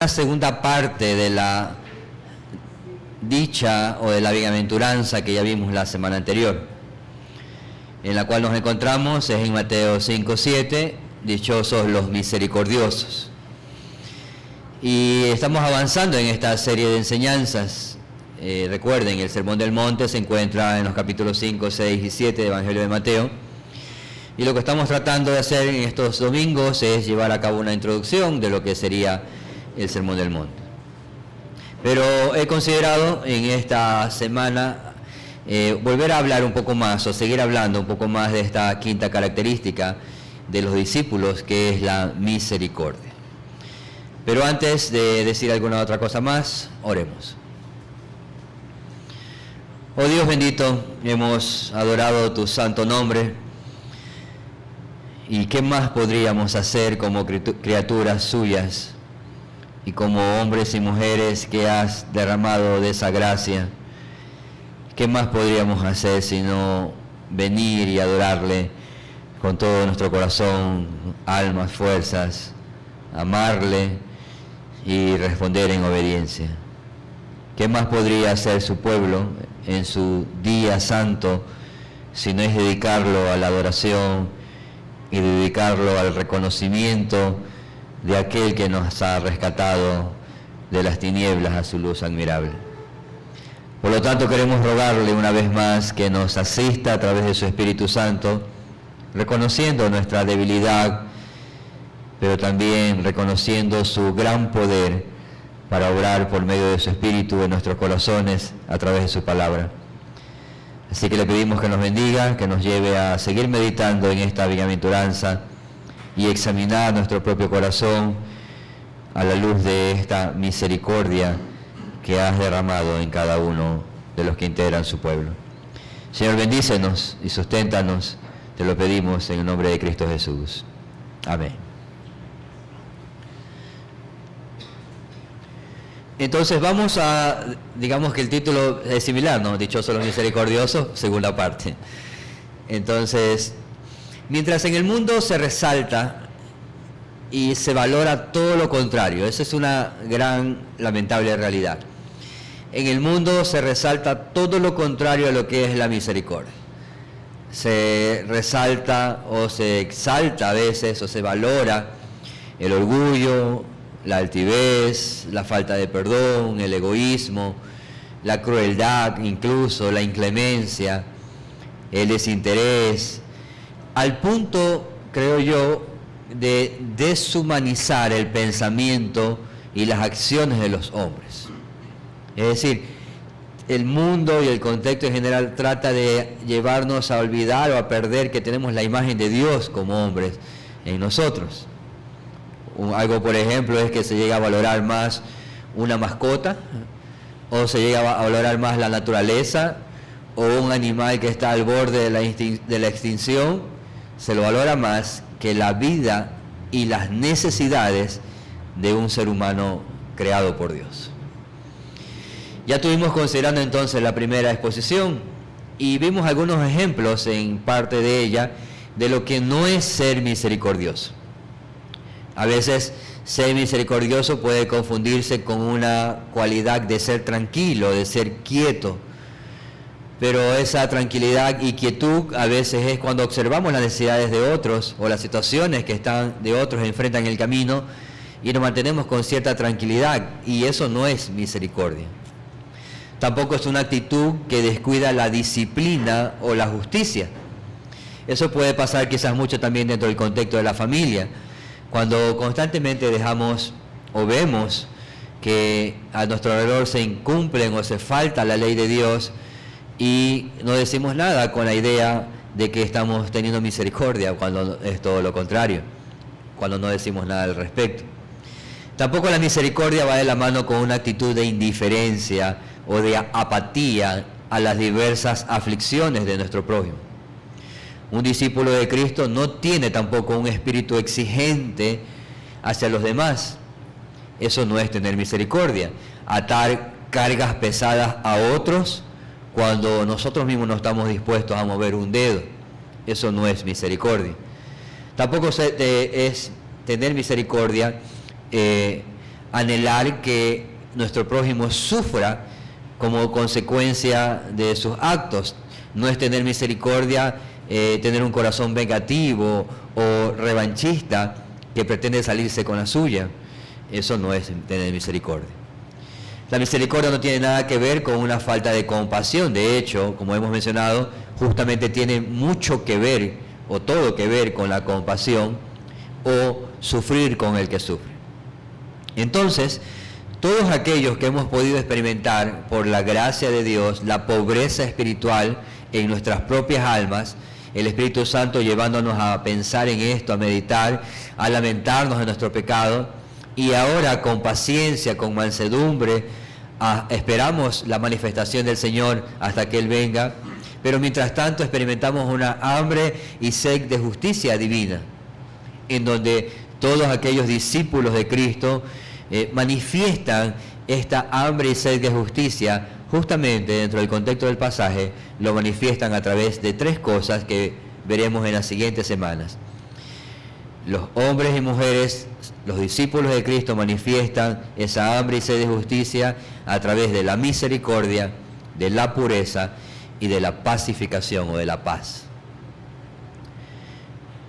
La segunda parte de la dicha o de la bienaventuranza que ya vimos la semana anterior, en la cual nos encontramos es en Mateo 5:7, dichosos los misericordiosos. Y estamos avanzando en esta serie de enseñanzas. Recuerden, el Sermón del Monte se encuentra en los capítulos 5, 6 y 7 del Evangelio de Mateo. Y lo que estamos tratando de hacer en estos domingos es llevar a cabo una introducción de lo que sería el Sermón del Monte. Pero he considerado en esta semana volver a hablar un poco más o seguir hablando un poco más de esta quinta característica de los discípulos, que es la misericordia. Pero antes de decir alguna otra cosa más, oremos. Oh Dios bendito, hemos adorado tu santo nombre. ¿Y qué más podríamos hacer como criaturas suyas y como hombres y mujeres que has derramado de esa gracia? ¿Qué más podríamos hacer sino venir y adorarle con todo nuestro corazón, almas, fuerzas, amarle y responder en obediencia? ¿Qué más podría hacer su pueblo en su día santo si no es dedicarlo a la adoración y dedicarlo al reconocimiento de aquel que nos ha rescatado de las tinieblas a su luz admirable? Por lo tanto, queremos rogarle una vez más que nos asista a través de su Espíritu Santo, reconociendo nuestra debilidad, pero también reconociendo su gran poder para obrar por medio de su Espíritu en nuestros corazones a través de su palabra. Así que le pedimos que nos bendiga, que nos lleve a seguir meditando en esta bienaventuranza y examinar nuestro propio corazón a la luz de esta misericordia que has derramado en cada uno de los que integran su pueblo. Señor, bendícenos y susténtanos, te lo pedimos en el nombre de Cristo Jesús. Amén. Entonces vamos a, digamos que el título es similar, ¿no? Dichosos los misericordiosos, segunda parte. Entonces, mientras en el mundo se resalta y se valora todo lo contrario, esa es una gran, lamentable realidad. En el mundo se resalta todo lo contrario a lo que es la misericordia. Se resalta o se exalta a veces o se valora el orgullo, la altivez, la falta de perdón, el egoísmo, la crueldad, incluso la inclemencia, el desinterés, al punto, creo yo, de deshumanizar el pensamiento y las acciones de los hombres. Es decir, el mundo y el contexto en general trata de llevarnos a olvidar o a perder que tenemos la imagen de Dios como hombres en nosotros. Algo, por ejemplo, es que se llega a valorar más una mascota, o se llega a valorar más la naturaleza, o un animal que está al borde de la extinción, se lo valora más que la vida y las necesidades de un ser humano creado por Dios. Ya estuvimos considerando entonces la primera exposición y vimos algunos ejemplos en parte de ella de lo que no es ser misericordioso. A veces ser misericordioso puede confundirse con una cualidad de ser tranquilo, de ser quieto. Pero esa tranquilidad y quietud a veces es cuando observamos las necesidades de otros o las situaciones que están de otros enfrentan el camino y nos mantenemos con cierta tranquilidad, y eso no es misericordia. Tampoco es una actitud que descuida la disciplina o la justicia. Eso puede pasar quizás mucho también dentro del contexto de la familia, cuando constantemente dejamos o vemos que a nuestro alrededor se incumplen o se falta la ley de Dios y no decimos nada con la idea de que estamos teniendo misericordia, cuando es todo lo contrario, cuando no decimos nada al respecto. Tampoco la misericordia va de la mano con una actitud de indiferencia o de apatía a las diversas aflicciones de nuestro prójimo. Un discípulo de Cristo no tiene tampoco un espíritu exigente hacia los demás. Eso no es tener misericordia. Atar cargas pesadas a otros cuando nosotros mismos no estamos dispuestos a mover un dedo. Eso no es misericordia. Tampoco es tener misericordia anhelar que nuestro prójimo sufra como consecuencia de sus actos. No es tener misericordia, tener un corazón vengativo o revanchista que pretende salirse con la suya. Eso no es tener misericordia. La misericordia no tiene nada que ver con una falta de compasión. De hecho, como hemos mencionado, justamente tiene mucho que ver, o todo que ver, con la compasión o sufrir con el que sufre. Entonces, todos aquellos que hemos podido experimentar por la gracia de Dios la pobreza espiritual en nuestras propias almas, el Espíritu Santo llevándonos a pensar en esto, a meditar, a lamentarnos de nuestro pecado, y ahora con paciencia, con mansedumbre, esperamos la manifestación del Señor hasta que Él venga, pero mientras tanto experimentamos una hambre y sed de justicia divina, en donde todos aquellos discípulos de Cristo manifiestan esta hambre y sed de justicia. Justamente dentro del contexto del pasaje lo manifiestan a través de tres cosas que veremos en las siguientes semanas. Los hombres y mujeres, los discípulos de Cristo, manifiestan esa hambre y sed de justicia a través de la misericordia, de la pureza y de la pacificación o de la paz.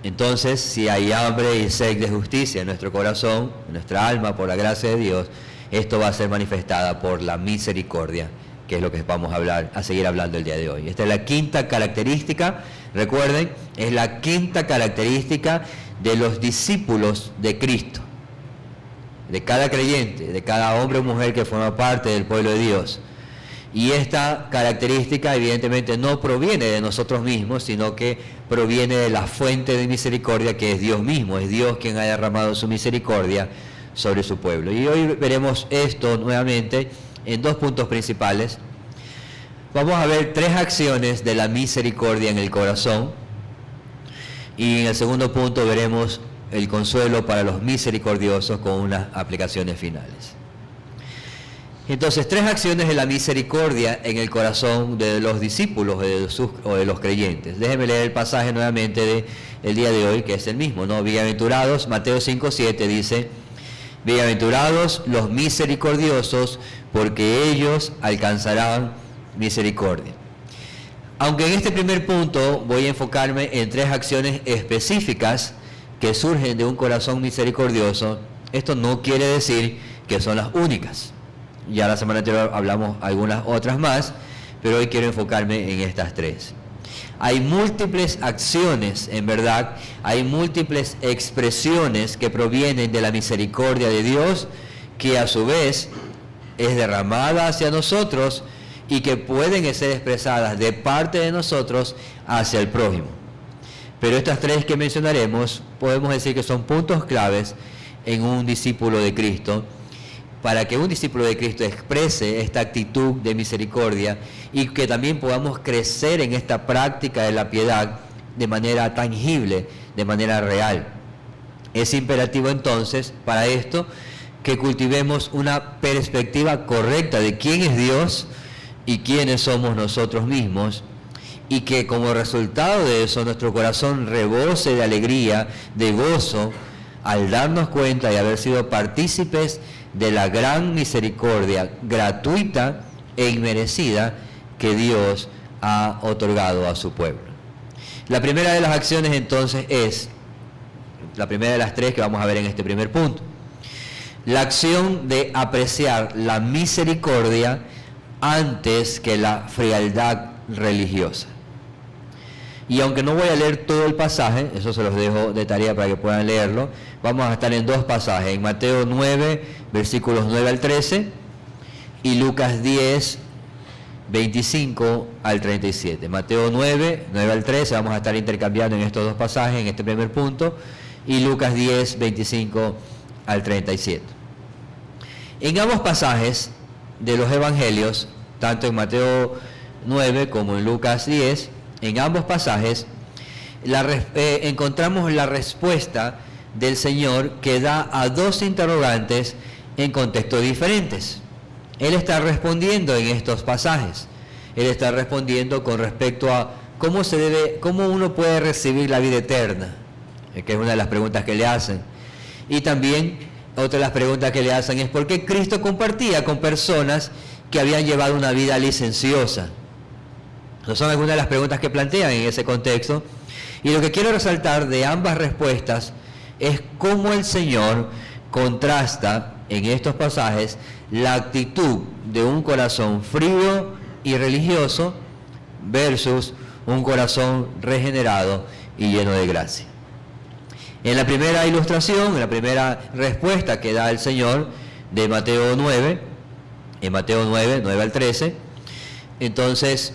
Entonces, si hay hambre y sed de justicia en nuestro corazón, en nuestra alma, por la gracia de Dios, esto va a ser manifestada por la misericordia, que es lo que vamos a seguir hablando el día de hoy. Esta es la quinta característica, recuerden, es la quinta característica de los discípulos de Cristo, de cada creyente, de cada hombre o mujer que forma parte del pueblo de Dios. Y esta característica evidentemente no proviene de nosotros mismos, sino que proviene de la fuente de misericordia que es Dios mismo. Es Dios quien ha derramado su misericordia sobre su pueblo. Y hoy veremos esto nuevamente en dos puntos principales. Vamos a ver tres acciones de la misericordia en el corazón. Y en el segundo punto veremos el consuelo para los misericordiosos con unas aplicaciones finales. Entonces, tres acciones de la misericordia en el corazón de los discípulos o de los creyentes. Déjenme leer el pasaje nuevamente del día de hoy, que es el mismo, ¿no? Bienaventurados, Mateo 5:7 dice: bienaventurados los misericordiosos, porque ellos alcanzarán misericordia. Aunque en este primer punto voy a enfocarme en tres acciones específicas que surgen de un corazón misericordioso, esto no quiere decir que son las únicas. Ya la semana anterior hablamos algunas otras más, pero hoy quiero enfocarme en estas tres. Hay múltiples acciones, en verdad, hay múltiples expresiones que provienen de la misericordia de Dios, que a su vez es derramada hacia nosotros y que pueden ser expresadas de parte de nosotros hacia el prójimo. Pero estas tres que mencionaremos, podemos decir que son puntos claves en un discípulo de Cristo, para que un discípulo de Cristo exprese esta actitud de misericordia y que también podamos crecer en esta práctica de la piedad de manera tangible, de manera real. Es imperativo entonces para esto que cultivemos una perspectiva correcta de quién es Dios y quiénes somos nosotros mismos, y que como resultado de eso nuestro corazón rebose de alegría, de gozo, al darnos cuenta de haber sido partícipes de la gran misericordia gratuita e inmerecida que Dios ha otorgado a su pueblo. La primera de las acciones entonces es, la primera de las tres que vamos a ver en este primer punto, la acción de apreciar la misericordia antes que la frialdad religiosa. Y aunque no voy a leer todo el pasaje, eso se los dejo de tarea para que puedan leerlo, vamos a estar en dos pasajes, en Mateo 9, versículos 9 al 13, y Lucas 10, 25 al 37. Mateo 9, 9 al 13, vamos a estar intercambiando en estos dos pasajes, en este primer punto, y Lucas 10, 25 al 37. En ambos pasajes de los evangelios, tanto en Mateo 9 como en Lucas 10, en ambos pasajes encontramos la respuesta del Señor que da a dos interrogantes en contextos diferentes. Él está respondiendo en estos pasajes. Él está respondiendo con respecto a cómo uno puede recibir la vida eterna, que es una de las preguntas que le hacen. Y también otra de las preguntas que le hacen es ¿por qué Cristo compartía con personas que habían llevado una vida licenciosa? Esas son algunas de las preguntas que plantean en ese contexto. Y lo que quiero resaltar de ambas respuestas es cómo el Señor contrasta en estos pasajes la actitud de un corazón frío y religioso versus un corazón regenerado y lleno de gracia. En la primera ilustración, en la primera respuesta que da el Señor de Mateo 9, en Mateo 9 al 13, entonces,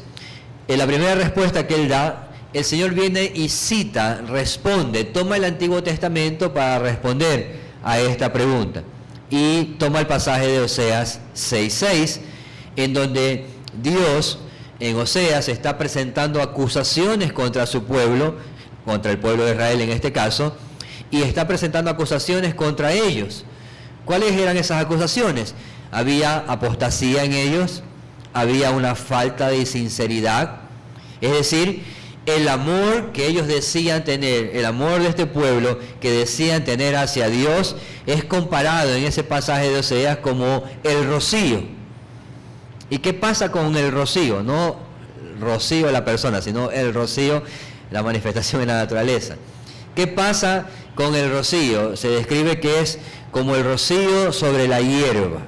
en la primera respuesta que Él da, el Señor viene y cita, responde, toma el Antiguo Testamento para responder a esta pregunta. Y toma el pasaje de Oseas 6:6, en donde Dios, en Oseas, está presentando acusaciones contra su pueblo, contra el pueblo de Israel en este caso, y está presentando acusaciones contra ellos. ¿Cuáles eran esas acusaciones? Había apostasía en ellos, había una falta de sinceridad, es decir, el amor que ellos decían tener, el amor de este pueblo que decían tener hacia Dios, es comparado en ese pasaje de Oseas como el rocío. ¿Y qué pasa con el rocío? No rocío la persona, sino el rocío, la manifestación de la naturaleza. ¿Qué pasa con el rocío? Se describe que es como el rocío sobre la hierba.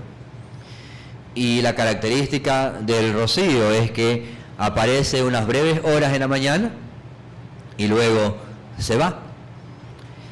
Y la característica del rocío es que aparece unas breves horas en la mañana y luego se va.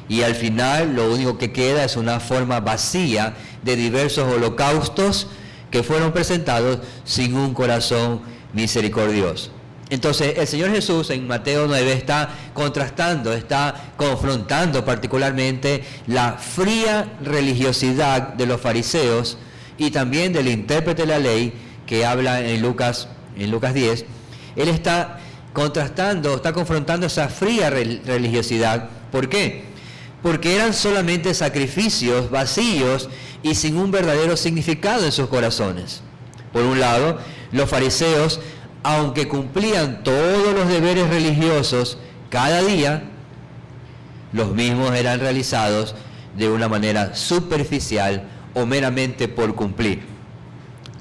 Y al final lo único que queda es una forma vacía de diversos holocaustos que fueron presentados sin un corazón misericordioso. Entonces el Señor Jesús en Mateo 9 está contrastando, está confrontando particularmente la fría religiosidad de los fariseos y también del intérprete de la ley que habla en Lucas 10. Él está contrastando, está confrontando esa fría religiosidad. ¿Por qué? Porque eran solamente sacrificios vacíos y sin un verdadero significado en sus corazones. Por un lado, los fariseos, aunque cumplían todos los deberes religiosos cada día, los mismos eran realizados de una manera superficial o meramente por cumplir.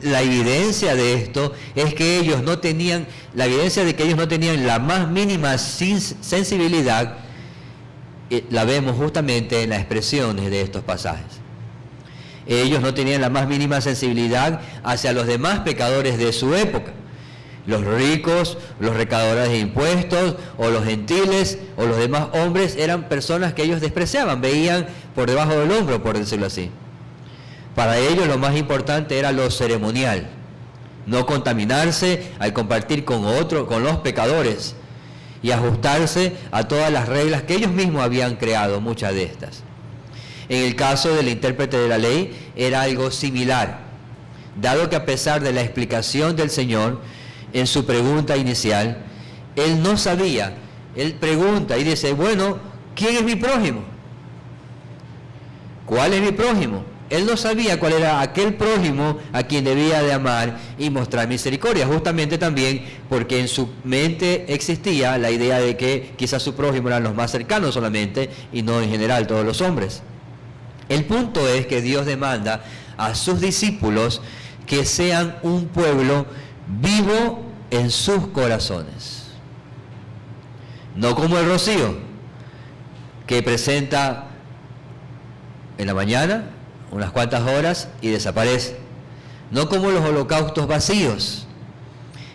La evidencia de esto es que ellos no tenían, la evidencia de que ellos no tenían la más mínima sensibilidad, la vemos justamente en las expresiones de estos pasajes. Ellos no tenían la más mínima sensibilidad hacia los demás pecadores de su época. Los ricos, los recaudadores de impuestos, o los gentiles, o los demás hombres, eran personas que ellos despreciaban, veían por debajo del hombro, por decirlo así. Para ellos lo más importante era lo ceremonial, no contaminarse al compartir con los pecadores y ajustarse a todas las reglas que ellos mismos habían creado, muchas de estas. En el caso del intérprete de la ley era algo similar, dado que a pesar de la explicación del Señor en su pregunta inicial, él no sabía, él pregunta y dice, bueno, ¿quién es mi prójimo? ¿Cuál es mi prójimo? Él no sabía cuál era aquel prójimo a quien debía de amar y mostrar misericordia, justamente también porque en su mente existía la idea de que quizás su prójimo eran los más cercanos solamente y no en general todos los hombres. El punto es que Dios demanda a sus discípulos que sean un pueblo vivo en sus corazones. No como el rocío, que presenta en la mañana unas cuantas horas y desaparece. No como los holocaustos vacíos.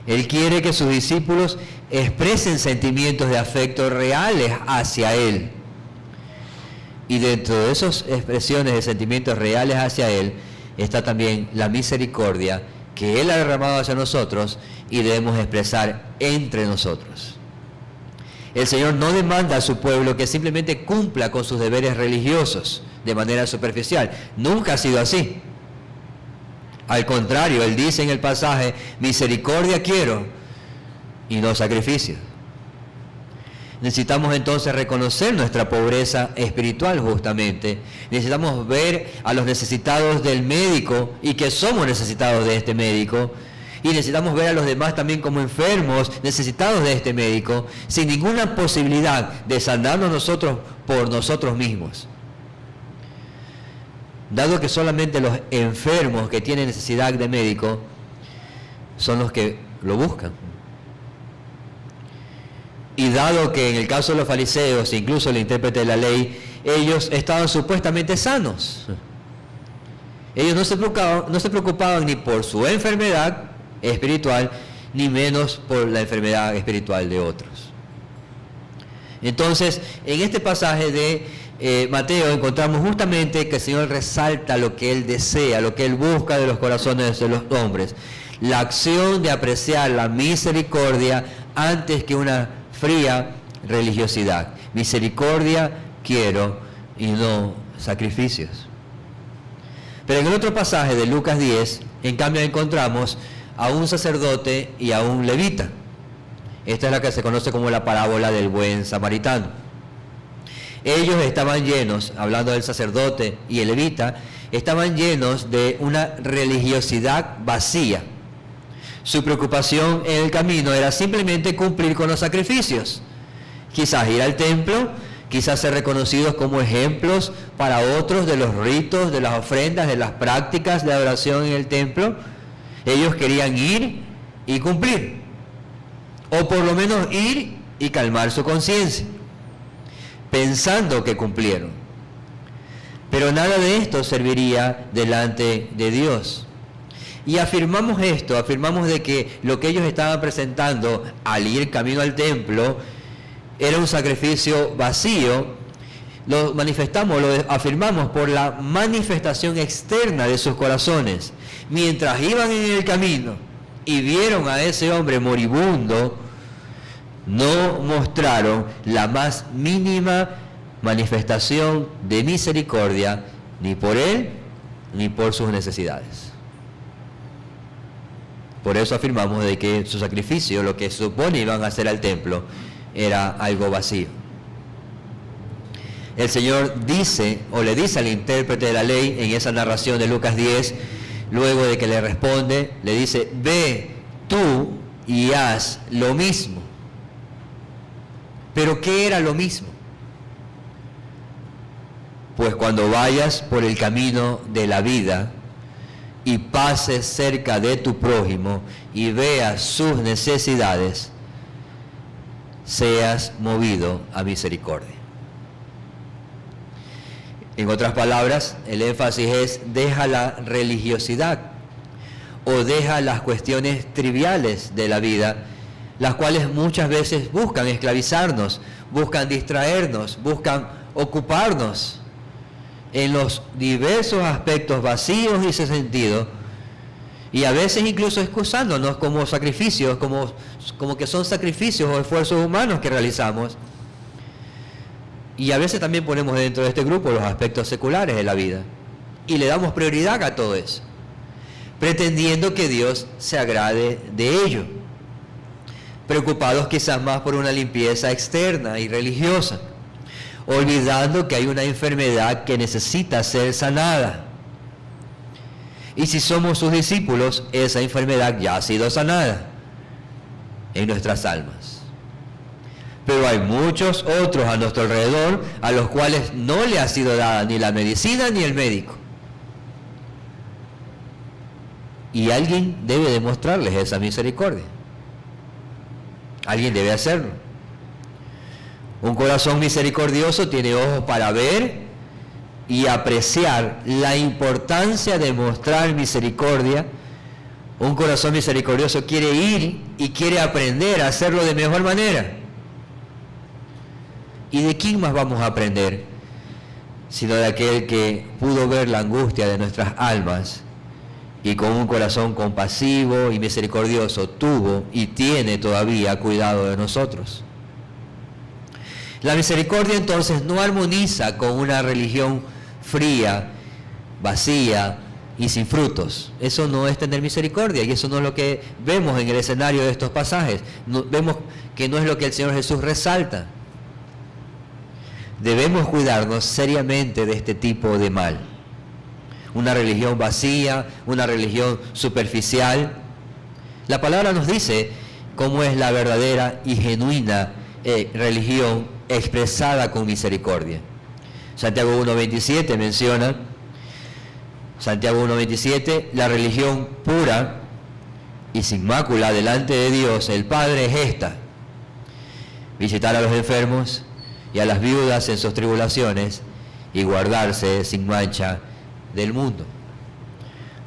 Él quiere que sus discípulos expresen sentimientos de afecto reales hacia Él. Y dentro de esas expresiones de sentimientos reales hacia Él está también la misericordia que Él ha derramado hacia nosotros y debemos expresar entre nosotros. El Señor no demanda a su pueblo que simplemente cumpla con sus deberes religiosos de manera superficial. Nunca ha sido así. Al contrario, Él dice en el pasaje, misericordia quiero y no sacrificios. Necesitamos entonces reconocer nuestra pobreza espiritual justamente. Necesitamos ver a los necesitados del médico y que somos necesitados de este médico. Y necesitamos ver a los demás también como enfermos, necesitados de este médico, sin ninguna posibilidad de sanarnos nosotros por nosotros mismos. dado que solamente los enfermos que tienen necesidad de médico son los que lo buscan. Y dado que en el caso de los fariseos, incluso el intérprete de la ley, ellos estaban supuestamente sanos. Ellos no se preocupaban ni por su enfermedad espiritual, ni menos por la enfermedad espiritual de otros. Entonces, en este pasaje de Mateo encontramos justamente que el Señor resalta lo que Él desea, lo que Él busca de los corazones de los hombres. La acción de apreciar la misericordia antes que una fría religiosidad. Misericordia quiero y no sacrificios. Pero en el otro pasaje de Lucas 10, en cambio encontramos a un sacerdote y a un levita. Esta es la que se conoce como la parábola del buen samaritano. Ellos estaban llenos, hablando del sacerdote y el levita, estaban llenos de una religiosidad vacía. Su preocupación en el camino era simplemente cumplir con los sacrificios. Quizás ir al templo, quizás ser reconocidos como ejemplos para otros de los ritos, de las ofrendas, de las prácticas de adoración en el templo. Ellos querían ir y cumplir, o por lo menos ir y calmar su conciencia, pensando que cumplieron. Pero nada de esto serviría delante de Dios. Y afirmamos esto, afirmamos de que lo que ellos estaban presentando al ir camino al templo era un sacrificio vacío. Lo manifestamos, lo afirmamos por la manifestación externa de sus corazones. Mientras iban en el camino y vieron a ese hombre moribundo, no mostraron la más mínima manifestación de misericordia, ni por él, ni por sus necesidades. Por eso afirmamos de que su sacrificio, lo que supone iban a hacer al templo, era algo vacío. El Señor dice, o le dice al intérprete de la ley en esa narración de Lucas 10, luego de que le responde, le dice, ve tú y haz lo mismo. ¿Pero qué era lo mismo? Pues cuando vayas por el camino de la vida y pases cerca de tu prójimo y veas sus necesidades, seas movido a misericordia. En otras palabras, el énfasis es deja la religiosidad o deja las cuestiones triviales de la vida, las cuales muchas veces buscan esclavizarnos, buscan distraernos, buscan ocuparnos en los diversos aspectos vacíos y sin sentido, y a veces incluso excusándonos como sacrificios, como que son sacrificios o esfuerzos humanos que realizamos. Y a veces también ponemos dentro de este grupo los aspectos seculares de la vida y le damos prioridad a todo eso, pretendiendo que Dios se agrade de ello, preocupados quizás más por una limpieza externa y religiosa, olvidando que hay una enfermedad que necesita ser sanada. Y si somos sus discípulos, esa enfermedad ya ha sido sanada en nuestras almas. Pero hay muchos otros a nuestro alrededor a los cuales no le ha sido dada ni la medicina ni el médico. Y alguien debe demostrarles esa misericordia. Alguien debe hacerlo. Un corazón misericordioso tiene ojos para ver y apreciar la importancia de mostrar misericordia. Un corazón misericordioso quiere ir y quiere aprender a hacerlo de mejor manera. ¿Y de quién más vamos a aprender? Sino de aquel que pudo ver la angustia de nuestras almas y con un corazón compasivo y misericordioso tuvo y tiene todavía cuidado de nosotros. La misericordia entonces no armoniza con una religión fría, vacía y sin frutos. Eso no es tener misericordia, y eso no es lo que vemos en el escenario de estos pasajes. Vemos que no es lo que el Señor Jesús resalta. Debemos cuidarnos seriamente de este tipo de mal. Una religión vacía, una religión superficial. La palabra nos dice cómo es la verdadera y genuina religión expresada con misericordia. Santiago 1:27 menciona, Santiago 1:27, la religión pura y sin mácula delante de Dios, el Padre, es esta: visitar a los enfermos y a las viudas en sus tribulaciones y guardarse sin mancha del mundo.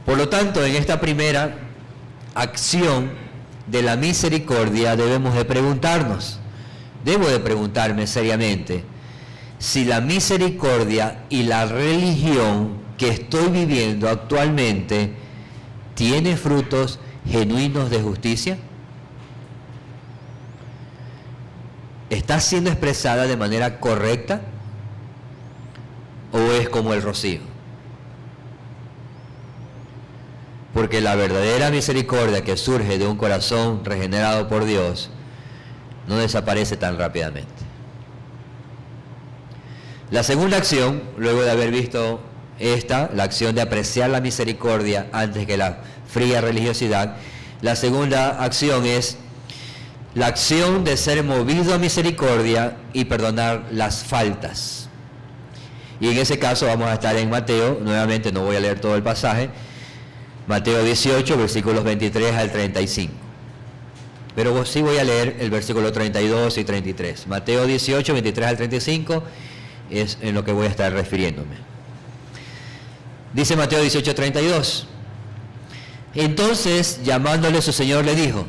Por lo tanto, en esta primera acción de la misericordia debemos de preguntarnos, debo de preguntarme seriamente, si la misericordia y la religión que estoy viviendo actualmente tiene frutos genuinos de justicia. ¿Está siendo expresada de manera correcta o es como el rocío? Porque la verdadera misericordia que surge de un corazón regenerado por Dios no desaparece tan rápidamente. La segunda acción, luego de haber visto la acción de apreciar la misericordia antes que la fría religiosidad, la segunda acción es la acción de ser movido a misericordia y perdonar las faltas. Y en ese caso vamos a estar en Mateo, nuevamente no voy a leer todo el pasaje, Mateo 18, versículos 23 al 35. Pero sí voy a leer el versículo 32 y 33. Mateo 18, 23 al 35 es en lo que voy a estar refiriéndome. Dice Mateo 18, 32. Entonces, llamándole su señor, le dijo: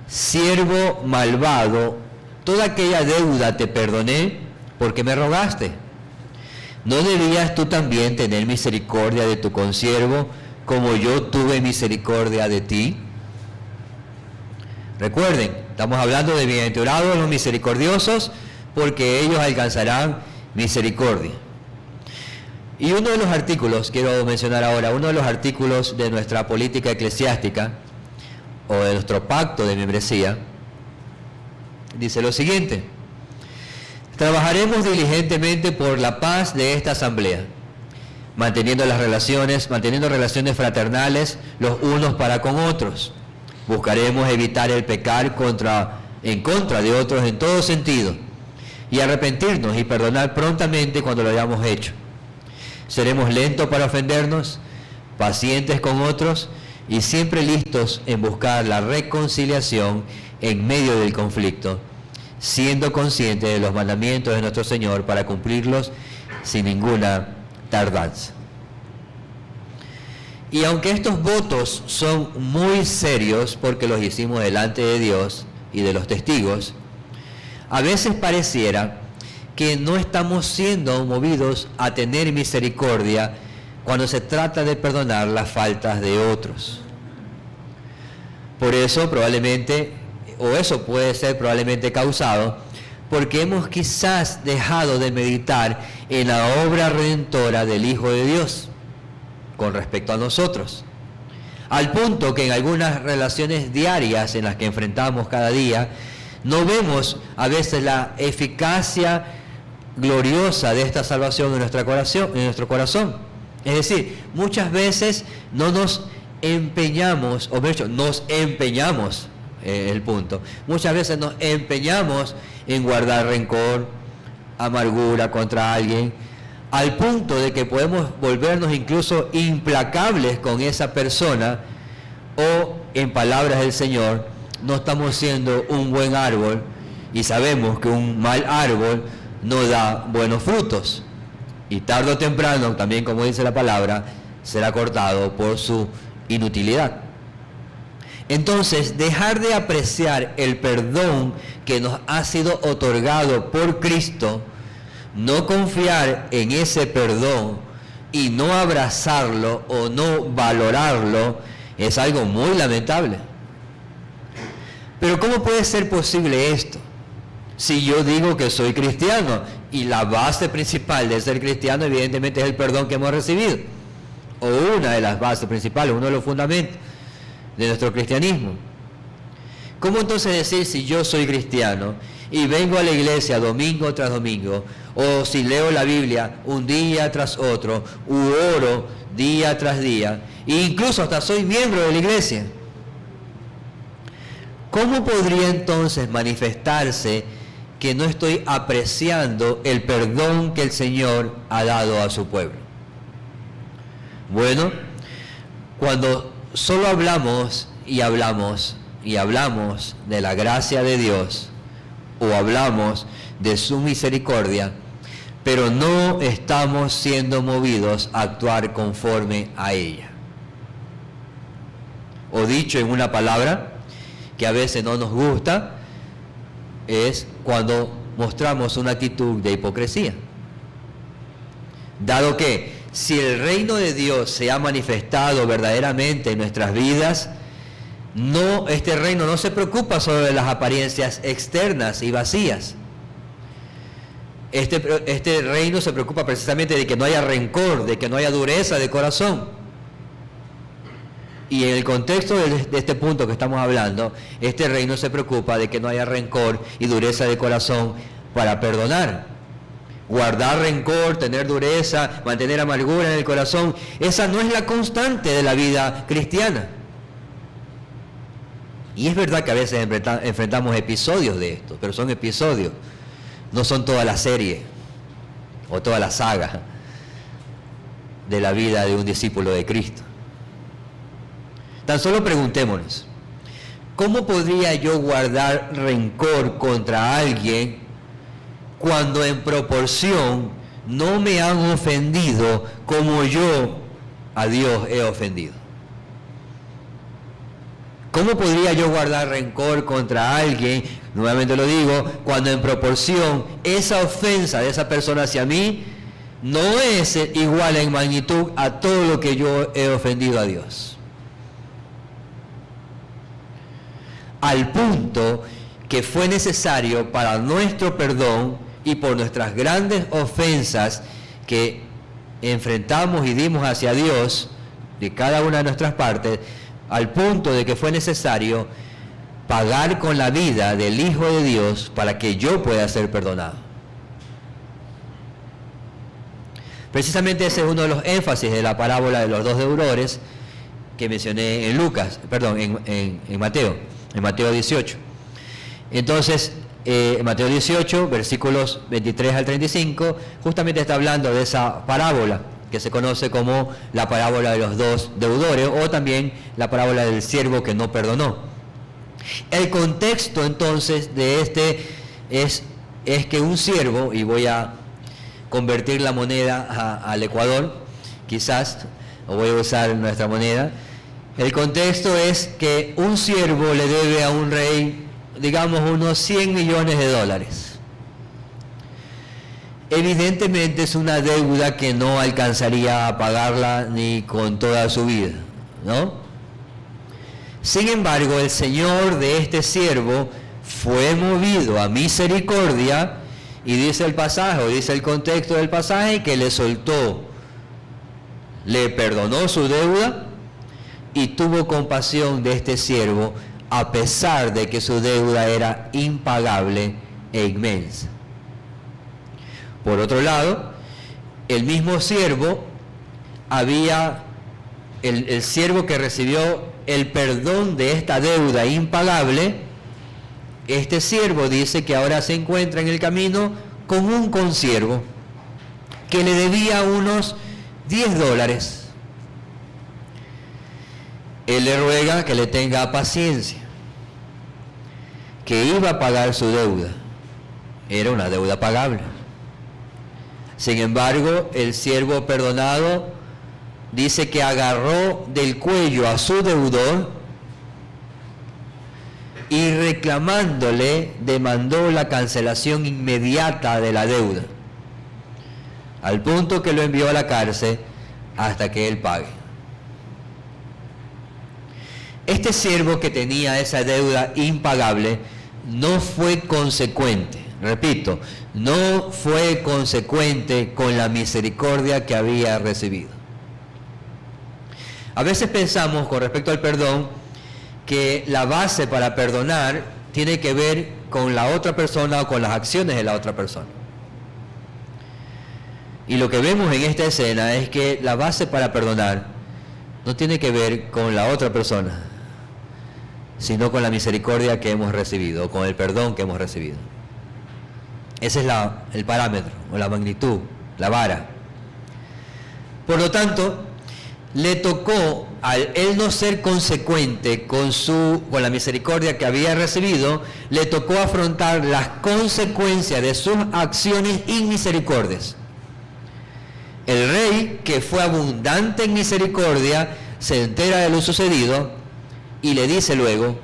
siervo malvado, toda aquella deuda te perdoné porque me rogaste. ¿No debías tú también tener misericordia de tu consiervo como yo tuve misericordia de ti? Recuerden, estamos hablando de bienaventurados los misericordiosos, porque ellos alcanzarán misericordia. Y uno de los artículos, quiero mencionar ahora, uno de los artículos de nuestra política eclesiástica, o de nuestro pacto de membresía, dice lo siguiente: trabajaremos diligentemente por la paz de esta asamblea, manteniendo relaciones fraternales los unos para con otros. Buscaremos evitar el pecar en contra de otros en todo sentido, y arrepentirnos y perdonar prontamente cuando lo hayamos hecho. Seremos lentos para ofendernos, pacientes con otros y siempre listos en buscar la reconciliación en medio del conflicto, siendo conscientes de los mandamientos de nuestro Señor para cumplirlos sin ninguna tardanza. Y aunque estos votos son muy serios porque los hicimos delante de Dios y de los testigos, a veces pareciera que no estamos siendo movidos a tener misericordia cuando se trata de perdonar las faltas de otros. Por eso eso puede ser probablemente causado porque hemos quizás dejado de meditar en la obra redentora del Hijo de Dios con respecto a nosotros, al punto que en algunas relaciones diarias en las que enfrentamos cada día, no vemos a veces la eficacia gloriosa de esta salvación en nuestro corazón. Es decir, muchas veces no nos empeñamos, o de hecho, nos empeñamos, el punto. Muchas veces nos empeñamos en guardar rencor, amargura contra alguien, al punto de que podemos volvernos incluso implacables con esa persona, o, en palabras del Señor, no estamos siendo un buen árbol, y sabemos que un mal árbol no da buenos frutos, y tarde o temprano, también como dice la palabra, será cortado por su inutilidad. Entonces, dejar de apreciar el perdón que nos ha sido otorgado por Cristo, no confiar en ese perdón y no abrazarlo o no valorarlo, es algo muy lamentable. Pero ¿cómo puede ser posible esto? Si yo digo que soy cristiano y la base principal de ser cristiano evidentemente es el perdón que hemos recibido, o una de las bases principales, uno de los fundamentos de nuestro cristianismo. ¿Cómo entonces decir, si yo soy cristiano y vengo a la iglesia domingo tras domingo, o si leo la Biblia un día tras otro, u oro día tras día, e incluso hasta soy miembro de la iglesia? ¿Cómo podría entonces manifestarse que no estoy apreciando el perdón que el Señor ha dado a su pueblo? Bueno, cuando solo hablamos y hablamos y hablamos de la gracia de Dios o hablamos de su misericordia, pero no estamos siendo movidos a actuar conforme a ella. O dicho en una palabra que a veces no nos gusta, es cuando mostramos una actitud de hipocresía. Dado que si el reino de Dios se ha manifestado verdaderamente en nuestras vidas, este reino no se preocupa solo de las apariencias externas y vacías. Este reino se preocupa precisamente de que no haya rencor, de que no haya dureza de corazón. Y en el contexto de este punto que estamos hablando, este reino se preocupa de que no haya rencor y dureza de corazón para perdonar. Guardar rencor, tener dureza, mantener amargura en el corazón, esa no es la constante de la vida cristiana. Y es verdad que a veces enfrentamos episodios de esto, pero son episodios, no son toda la serie o toda la saga de la vida de un discípulo de Cristo. Tan solo preguntémonos, ¿cómo podría yo guardar rencor contra alguien cuando en proporción no me han ofendido como yo a Dios he ofendido? ¿Cómo podría yo guardar rencor contra alguien, nuevamente lo digo, cuando en proporción esa ofensa de esa persona hacia mí no es igual en magnitud a todo lo que yo he ofendido a Dios? Al punto que fue necesario para nuestro perdón y por nuestras grandes ofensas que enfrentamos y dimos hacia Dios, de cada una de nuestras partes, al punto de que fue necesario pagar con la vida del Hijo de Dios para que yo pueda ser perdonado. Precisamente ese es uno de los énfasis de la parábola de los dos deudores que mencioné en Mateo 18. Entonces, Mateo 18, versículos 23 al 35, justamente está hablando de esa parábola que se conoce como la parábola de los dos deudores o también la parábola del siervo que no perdonó. El contexto entonces de es que un siervo, y voy a convertir la moneda al Ecuador, quizás, o voy a usar nuestra moneda. El contexto es que un siervo le debe a un rey, digamos, unos 100 millones de dólares. Evidentemente es una deuda que no alcanzaría a pagarla ni con toda su vida, ¿no? Sin embargo, el Señor de este siervo fue movido a misericordia y dice el pasaje, o dice el contexto del pasaje, que le soltó, le perdonó su deuda y tuvo compasión de este siervo a pesar de que su deuda era impagable e inmensa. Por otro lado, el mismo siervo el siervo que recibió el perdón de esta deuda impagable, este siervo dice que ahora se encuentra en el camino con un consiervo que le debía unos $10. Él le ruega que le tenga paciencia, que iba a pagar su deuda. Era una deuda pagable. Sin embargo, el siervo perdonado dice que agarró del cuello a su deudor y reclamándole demandó la cancelación inmediata de la deuda, al punto que lo envió a la cárcel hasta que él pague. Este siervo que tenía esa deuda impagable no fue consecuente, repito, no fue consecuente con la misericordia que había recibido. A veces pensamos con respecto al perdón que la base para perdonar tiene que ver con la otra persona o con las acciones de la otra persona. Y lo que vemos en esta escena es que la base para perdonar no tiene que ver con la otra persona, sino con la misericordia que hemos recibido, o con el perdón que hemos recibido. Ese es el parámetro, o la magnitud, la vara. Por lo tanto, le tocó, al él no ser consecuente con la misericordia que había recibido, le tocó afrontar las consecuencias de sus acciones y misericordias. El rey, que fue abundante en misericordia, se entera de lo sucedido y le dice luego: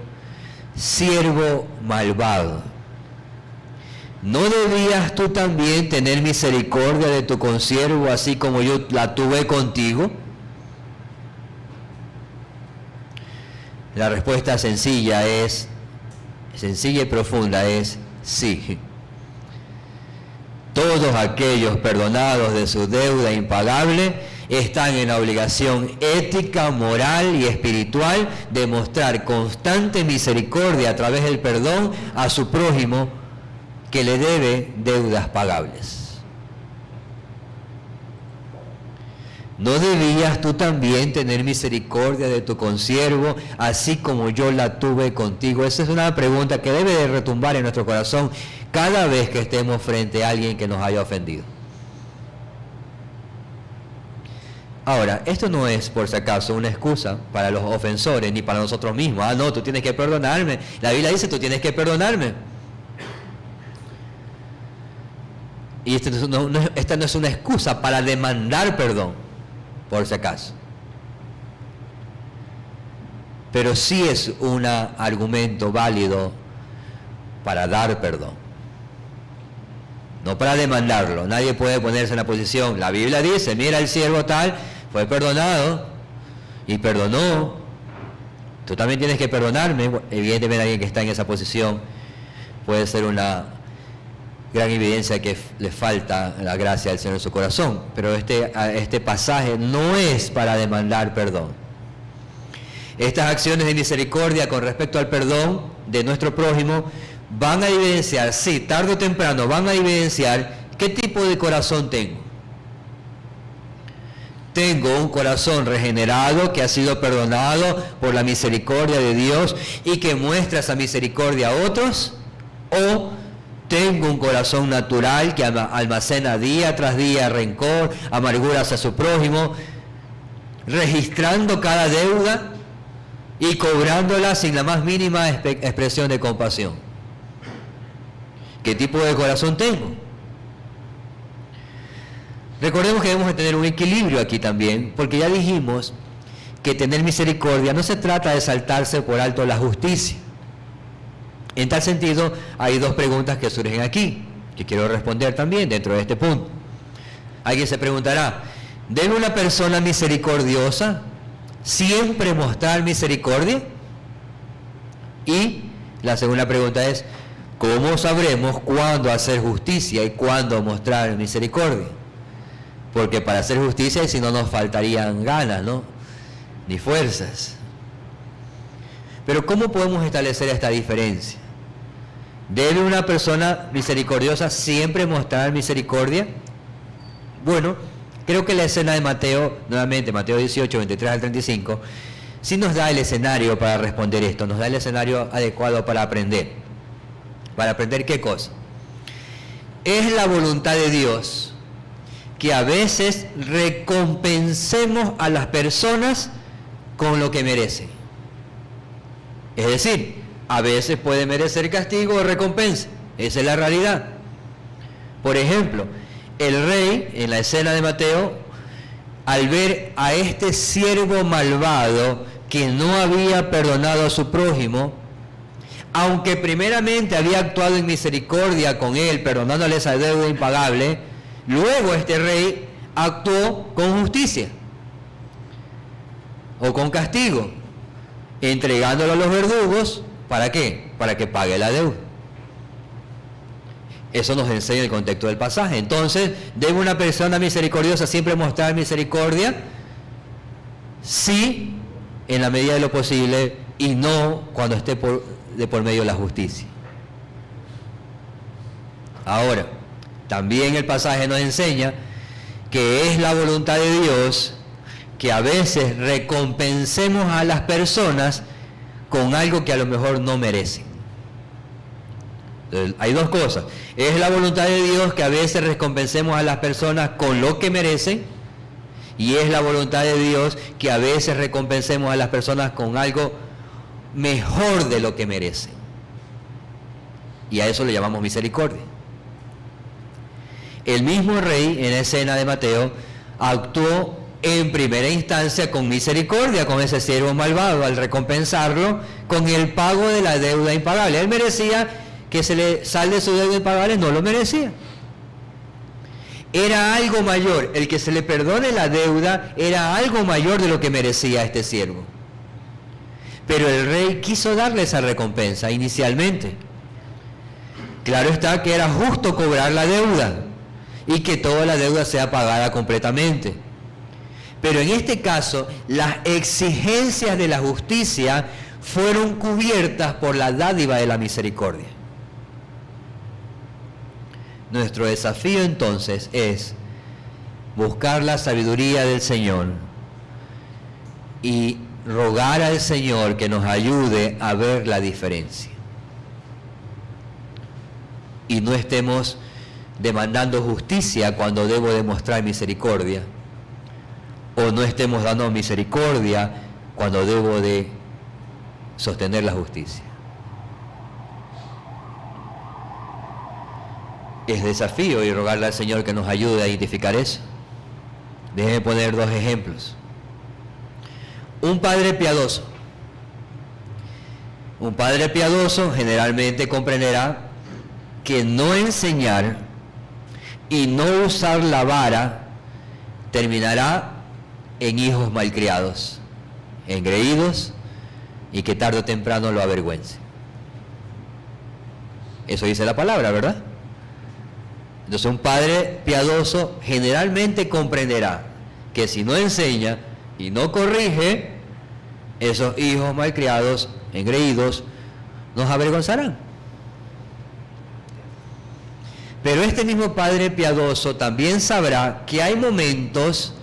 siervo malvado, ¿no debías tú también tener misericordia de tu consiervo así como yo la tuve contigo? La respuesta sencilla y profunda es sí. Todos aquellos perdonados de su deuda impagable están en la obligación ética, moral y espiritual de mostrar constante misericordia a través del perdón a su prójimo que le debe deudas pagables. ¿No debías tú también tener misericordia de tu consiervo, así como yo la tuve contigo? Esa es una pregunta que debe de retumbar en nuestro corazón cada vez que estemos frente a alguien que nos haya ofendido. Ahora, esto no es, por si acaso, una excusa para los ofensores ni para nosotros mismos. Ah, no, tú tienes que perdonarme. La Biblia dice, tú tienes que perdonarme. Y esta no es una excusa para demandar perdón, por si acaso. Pero sí es un argumento válido para dar perdón. No para demandarlo. Nadie puede ponerse en la posición. La Biblia dice, mira, el siervo tal fue perdonado y perdonó. Tú también tienes que perdonarme. Evidentemente alguien que está en esa posición puede ser una gran evidencia que le falta la gracia del Señor en su corazón. Pero este pasaje no es para demandar perdón. Estas acciones de misericordia con respecto al perdón de nuestro prójimo van a evidenciar, sí, tarde o temprano van a evidenciar qué tipo de corazón tengo. Tengo un corazón regenerado que ha sido perdonado por la misericordia de Dios y que muestra esa misericordia a otros, o tengo un corazón natural que almacena día tras día rencor, amargura hacia su prójimo, registrando cada deuda y cobrándola sin la más mínima expresión de compasión. ¿Qué tipo de corazón tengo? Recordemos que debemos de tener un equilibrio aquí también, porque ya dijimos que tener misericordia no se trata de saltarse por alto la justicia. En tal sentido, hay dos preguntas que surgen aquí, que quiero responder también dentro de este punto. Alguien se preguntará, ¿debe una persona misericordiosa siempre mostrar misericordia? Y la segunda pregunta es, ¿cómo sabremos cuándo hacer justicia y cuándo mostrar misericordia? Porque para hacer justicia, si no nos faltarían ganas, ¿no? Ni fuerzas. Pero ¿cómo podemos establecer esta diferencia? ¿Debe una persona misericordiosa siempre mostrar misericordia? Bueno, creo que la escena de Mateo, nuevamente Mateo 18, 23 al 35, sí nos da el escenario para responder esto, nos da el escenario adecuado para aprender. ¿Para aprender qué cosa? Es la voluntad de Dios que a veces recompensemos a las personas con lo que merecen. Es decir, a veces puede merecer castigo o recompensa. Esa es la realidad. Por ejemplo, el rey, en la escena de Mateo, al ver a este siervo malvado que no había perdonado a su prójimo, aunque primeramente había actuado en misericordia con él, perdonándole esa deuda impagable, luego este rey actuó con justicia o con castigo, entregándolo a los verdugos. ¿Para qué? Para que pague la deuda. Eso nos enseña el contexto del pasaje. Entonces, ¿debe una persona misericordiosa siempre mostrar misericordia? Sí, en la medida de lo posible, y no cuando esté de por medio de la justicia. Ahora, también el pasaje nos enseña que es la voluntad de Dios que a veces recompensemos a las personas con algo que a lo mejor no merecen. Entonces, hay dos cosas. Es la voluntad de Dios que a veces recompensemos a las personas con lo que merecen, Y es la voluntad de Dios que a veces recompensemos a las personas con algo mejor de lo que merecen. Y a eso le llamamos misericordia. El mismo rey en la escena de Mateo actuó en primera instancia con misericordia con ese siervo malvado al recompensarlo con el pago de la deuda impagable. Él merecía que se le salde su deuda impagable, no lo merecía. Era algo mayor, el que se le perdone la deuda era algo mayor de lo que merecía este siervo. Pero el rey quiso darle esa recompensa inicialmente. Claro está que era justo cobrar la deuda y que toda la deuda sea pagada completamente. Pero en este caso, las exigencias de la justicia fueron cubiertas por la dádiva de la misericordia. Nuestro desafío entonces es buscar la sabiduría del Señor y rogar al Señor que nos ayude a ver la diferencia. Y no estemos demandando justicia cuando debo demostrar misericordia, o no estemos dando misericordia cuando debo de sostener la justicia. Es desafío y rogarle al Señor que nos ayude a identificar eso. Déjenme poner dos ejemplos. Un padre piadoso. Un padre piadoso generalmente comprenderá que no enseñar y no usar la vara terminará en hijos malcriados, engreídos y que tarde o temprano lo avergüence. Eso dice la palabra, ¿verdad? Entonces un padre piadoso generalmente comprenderá que si no enseña y no corrige, esos hijos malcriados, engreídos, nos avergonzarán. Pero este mismo padre piadoso también sabrá que hay momentos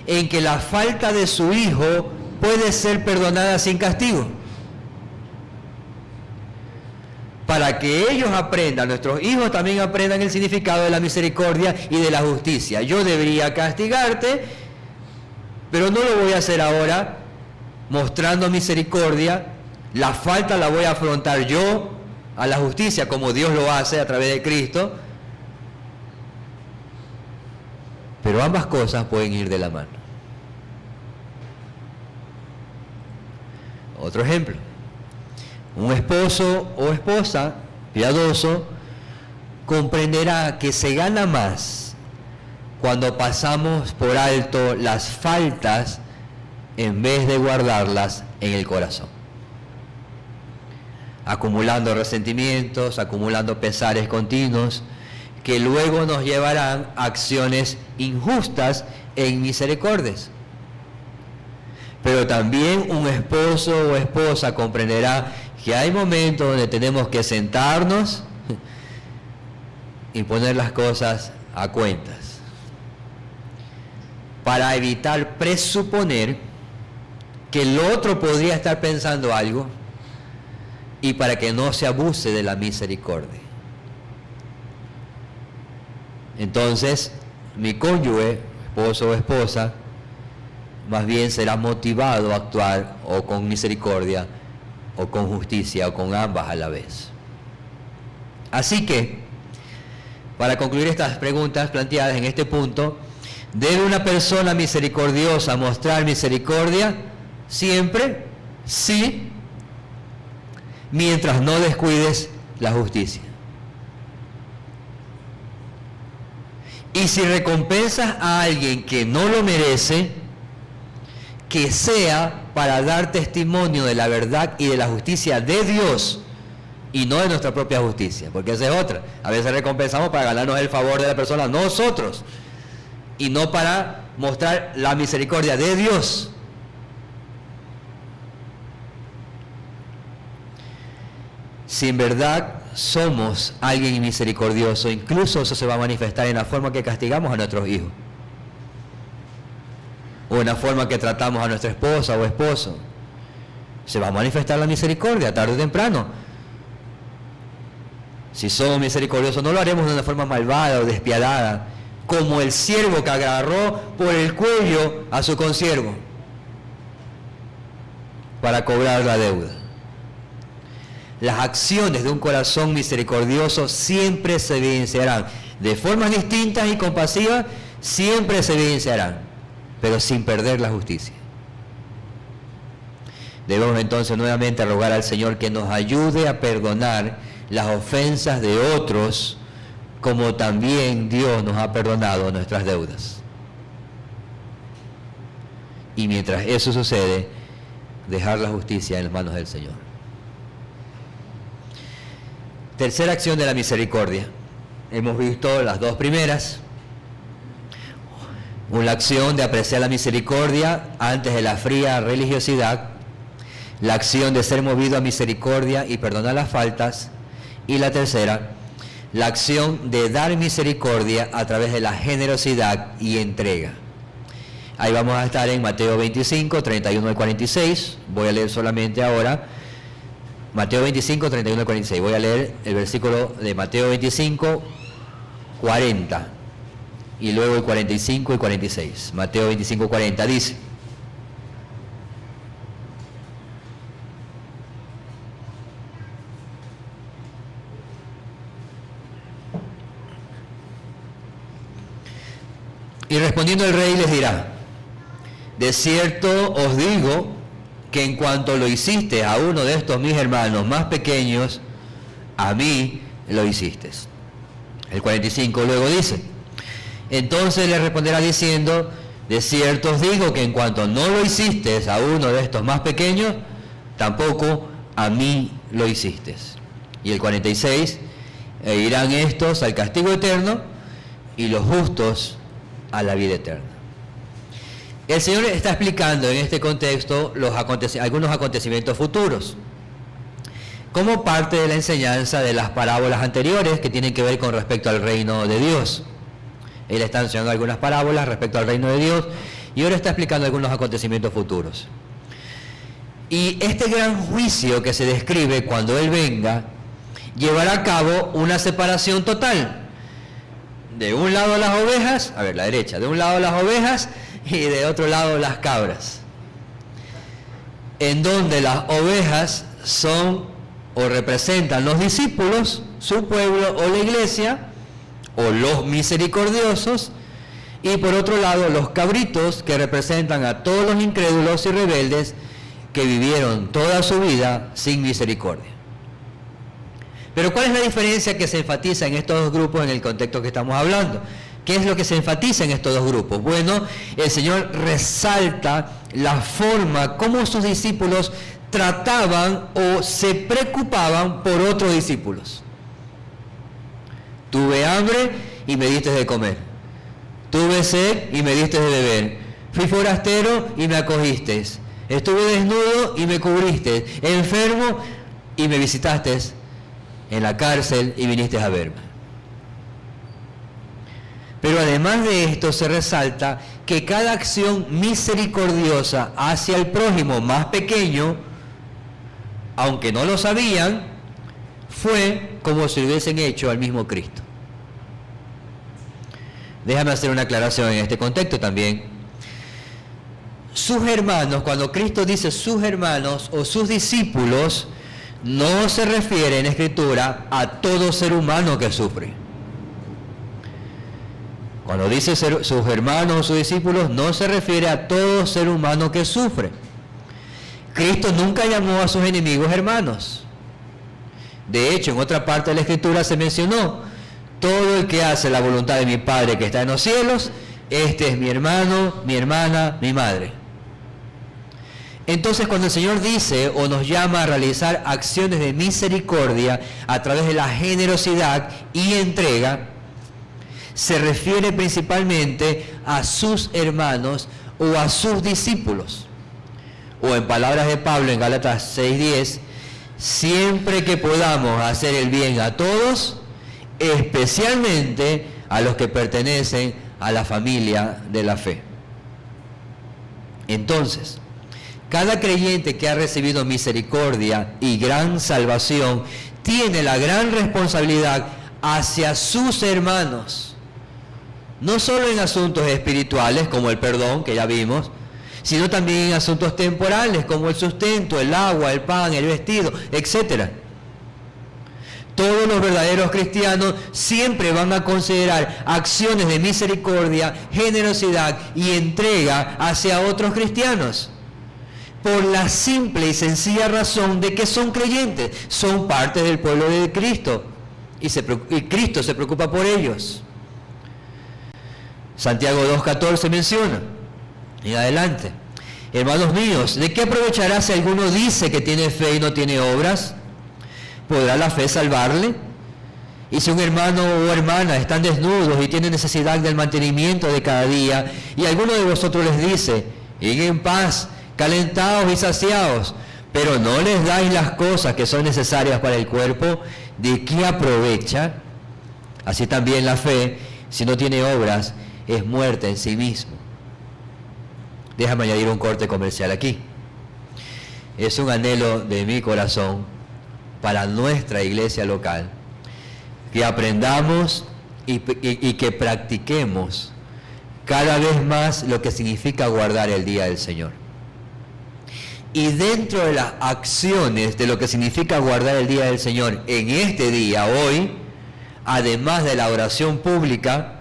en que la falta de su hijo puede ser perdonada sin castigo. Para que ellos aprendan, nuestros hijos también aprendan el significado de la misericordia y de la justicia. Yo debería castigarte, pero no lo voy a hacer ahora mostrando misericordia. La falta la voy a afrontar yo a la justicia como Dios lo hace a través de Cristo. Pero ambas cosas pueden ir de la mano. Otro ejemplo. Un esposo o esposa piadoso comprenderá que se gana más cuando pasamos por alto las faltas en vez de guardarlas en el corazón. Acumulando resentimientos, acumulando pesares continuos, que luego nos llevarán a acciones injustas e inmisericordias. Pero también un esposo o esposa comprenderá que hay momentos donde tenemos que sentarnos y poner las cosas a cuentas, para evitar presuponer que el otro podría estar pensando algo y para que no se abuse de la misericordia. Entonces, mi cónyuge, esposo o esposa, más bien será motivado a actuar o con misericordia, o con justicia, o con ambas a la vez. Así que, para concluir estas preguntas planteadas en este punto, ¿debe una persona misericordiosa mostrar misericordia? Siempre, sí, mientras no descuides la justicia. Y si recompensas a alguien que no lo merece, que sea para dar testimonio de la verdad y de la justicia de Dios y no de nuestra propia justicia, porque esa es otra. A veces recompensamos para ganarnos el favor de la persona, nosotros, y no para mostrar la misericordia de Dios. Si en verdad somos alguien misericordioso, incluso eso se va a manifestar en la forma que castigamos a nuestros hijos, o en la forma que tratamos a nuestra esposa o esposo. Se va a manifestar la misericordia tarde o temprano. Si somos misericordiosos, no lo haremos de una forma malvada o despiadada, como el siervo que agarró por el cuello a su consiervo para cobrar la deuda. Las acciones de un corazón misericordioso siempre se evidenciarán. De formas distintas y compasivas, siempre se evidenciarán, pero sin perder la justicia. Debemos entonces nuevamente rogar al Señor que nos ayude a perdonar las ofensas de otros, como también Dios nos ha perdonado nuestras deudas. Y mientras eso sucede, dejar la justicia en las manos del Señor. Tercera acción de la misericordia. Hemos visto las dos primeras. Una acción de apreciar la misericordia antes de la fría religiosidad. La acción de ser movido a misericordia y perdonar las faltas. Y la tercera, la acción de dar misericordia a través de la generosidad y entrega. Ahí vamos a estar en Mateo 25, 31 al 46. Voy a leer solamente ahora Mateo 25, 31 al 46. Voy a leer el versículo de Mateo 25, 40. Y luego el 45 y 46. Mateo 25, 40 dice: y respondiendo el rey les dirá: de cierto os digo que en cuanto lo hiciste a uno de estos mis hermanos más pequeños, a mí lo hiciste. El 45 luego dice: entonces le responderá diciendo: de cierto os digo que en cuanto no lo hiciste a uno de estos más pequeños, tampoco a mí lo hiciste. Y el 46: e irán estos al castigo eterno y los justos a la vida eterna. El Señor está explicando en este contexto algunos acontecimientos futuros, como parte de la enseñanza de las parábolas anteriores que tienen que ver con respecto al reino de Dios. Él está enseñando algunas parábolas respecto al reino de Dios y ahora está explicando algunos acontecimientos futuros. Y este gran juicio que se describe cuando Él venga, llevará a cabo una separación total. De un lado las ovejas, a la derecha, de un lado las ovejas y de otro lado las cabras. En donde las ovejas son o representan los discípulos, su pueblo o la iglesia, o los misericordiosos, y por otro lado los cabritos, que representan a todos los incrédulos y rebeldes que vivieron toda su vida sin misericordia. Pero ¿cuál es la diferencia que se enfatiza en estos dos grupos en el contexto que estamos hablando? ¿Qué es lo que se enfatiza en estos dos grupos? Bueno, el Señor resalta la forma como sus discípulos trataban o se preocupaban por otros discípulos. Tuve hambre y me diste de comer. Tuve sed y me diste de beber. Fui forastero y me acogiste. Estuve desnudo y me cubriste. Enfermo y me visitaste. En la cárcel y viniste a verme. Pero además de esto se resalta que cada acción misericordiosa hacia el prójimo más pequeño, aunque no lo sabían, fue como si lo hubiesen hecho al mismo Cristo. Déjame hacer una aclaración en este contexto también. Sus hermanos, cuando Cristo dice sus hermanos o sus discípulos, no se refiere en Escritura a todo ser humano que sufre. Cuando dice sus hermanos o sus discípulos, no se refiere a todo ser humano que sufre. Cristo nunca llamó a sus enemigos hermanos. De hecho, en otra parte de la Escritura se mencionó: todo el que hace la voluntad de mi Padre que está en los cielos, este es mi hermano, mi hermana, mi madre. Entonces, cuando el Señor dice o nos llama a realizar acciones de misericordia a través de la generosidad y entrega, se refiere principalmente a sus hermanos o a sus discípulos. O en palabras de Pablo en Gálatas 6:10, siempre que podamos hacer el bien a todos, especialmente a los que pertenecen a la familia de la fe. Entonces, cada creyente que ha recibido misericordia y gran salvación tiene la gran responsabilidad hacia sus hermanos, no solo en asuntos espirituales como el perdón, que ya vimos, sino también en asuntos temporales como el sustento, el agua, el pan, el vestido, etc. Todos los verdaderos cristianos siempre van a considerar acciones de misericordia, generosidad y entrega hacia otros cristianos, por la simple y sencilla razón de que son creyentes, son parte del pueblo de Cristo, y Cristo se preocupa por ellos. Santiago 2:14 menciona, y adelante: hermanos míos, ¿de qué aprovechará si alguno dice que tiene fe y no tiene obras? ¿Podrá la fe salvarle? Y si un hermano o hermana están desnudos y tienen necesidad del mantenimiento de cada día, y alguno de vosotros les dice: id en paz, calentados y saciados, pero no les dais las cosas que son necesarias para el cuerpo, ¿de qué aprovecha? Así también la fe, si no tiene obras, es muerta en sí mismo. Déjame añadir un corte comercial aquí. Es un anhelo de mi corazón para nuestra iglesia local que aprendamos y que practiquemos cada vez más lo que significa guardar el día del Señor. Y dentro de las acciones de lo que significa guardar el día del Señor en este día, hoy, además de la oración pública,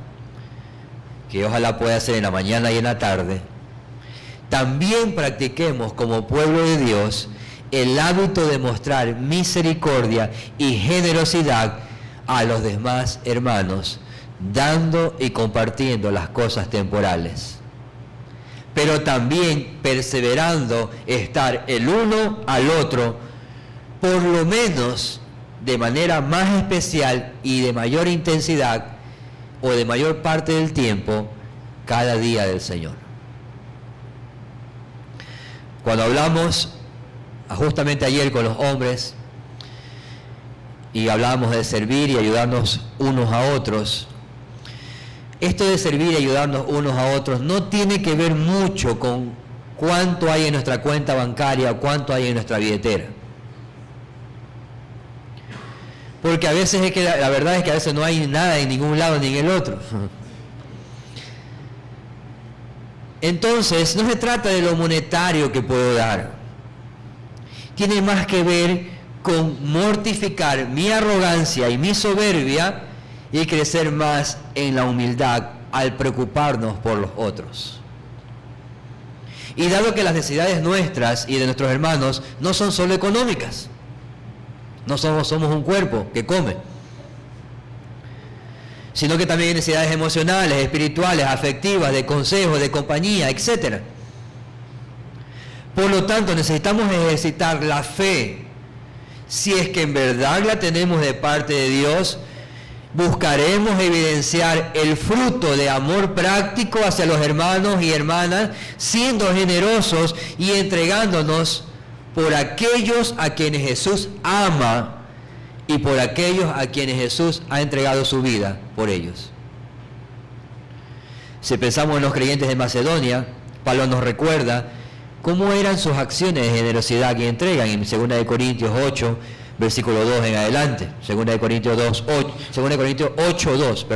que ojalá pueda hacer en la mañana y en la tarde, también practiquemos como pueblo de Dios el hábito de mostrar misericordia y generosidad a los demás hermanos, dando y compartiendo las cosas temporales, pero también perseverando estar el uno al otro, por lo menos de manera más especial y de mayor intensidad, o de mayor parte del tiempo, cada día del Señor. Cuando hablamos, justamente ayer con los hombres, y hablábamos de servir y ayudarnos unos a otros, esto de servir y ayudarnos unos a otros no tiene que ver mucho con cuánto hay en nuestra cuenta bancaria o cuánto hay en nuestra billetera. Porque a veces es que la verdad es que a veces no hay nada en ningún lado ni en el otro. Entonces, no se trata de lo monetario que puedo dar. Tiene más que ver con mortificar mi arrogancia y mi soberbia y crecer más en la humildad al preocuparnos por los otros. Y dado que las necesidades nuestras y de nuestros hermanos no son solo económicas, no somos un cuerpo que come, sino que también hay necesidades emocionales, espirituales, afectivas, de consejo, de compañía, etc. Por lo tanto, necesitamos ejercitar la fe. Si es que en verdad la tenemos de parte de Dios, buscaremos evidenciar el fruto de amor práctico hacia los hermanos y hermanas, siendo generosos y entregándonos por aquellos a quienes Jesús ama y por aquellos a quienes Jesús ha entregado su vida por ellos. Si pensamos en los creyentes de Macedonia, Pablo nos recuerda cómo eran sus acciones de generosidad y entrega en 2 Corintios 8, versículo 2 en adelante. 2 Corintios 8, 2,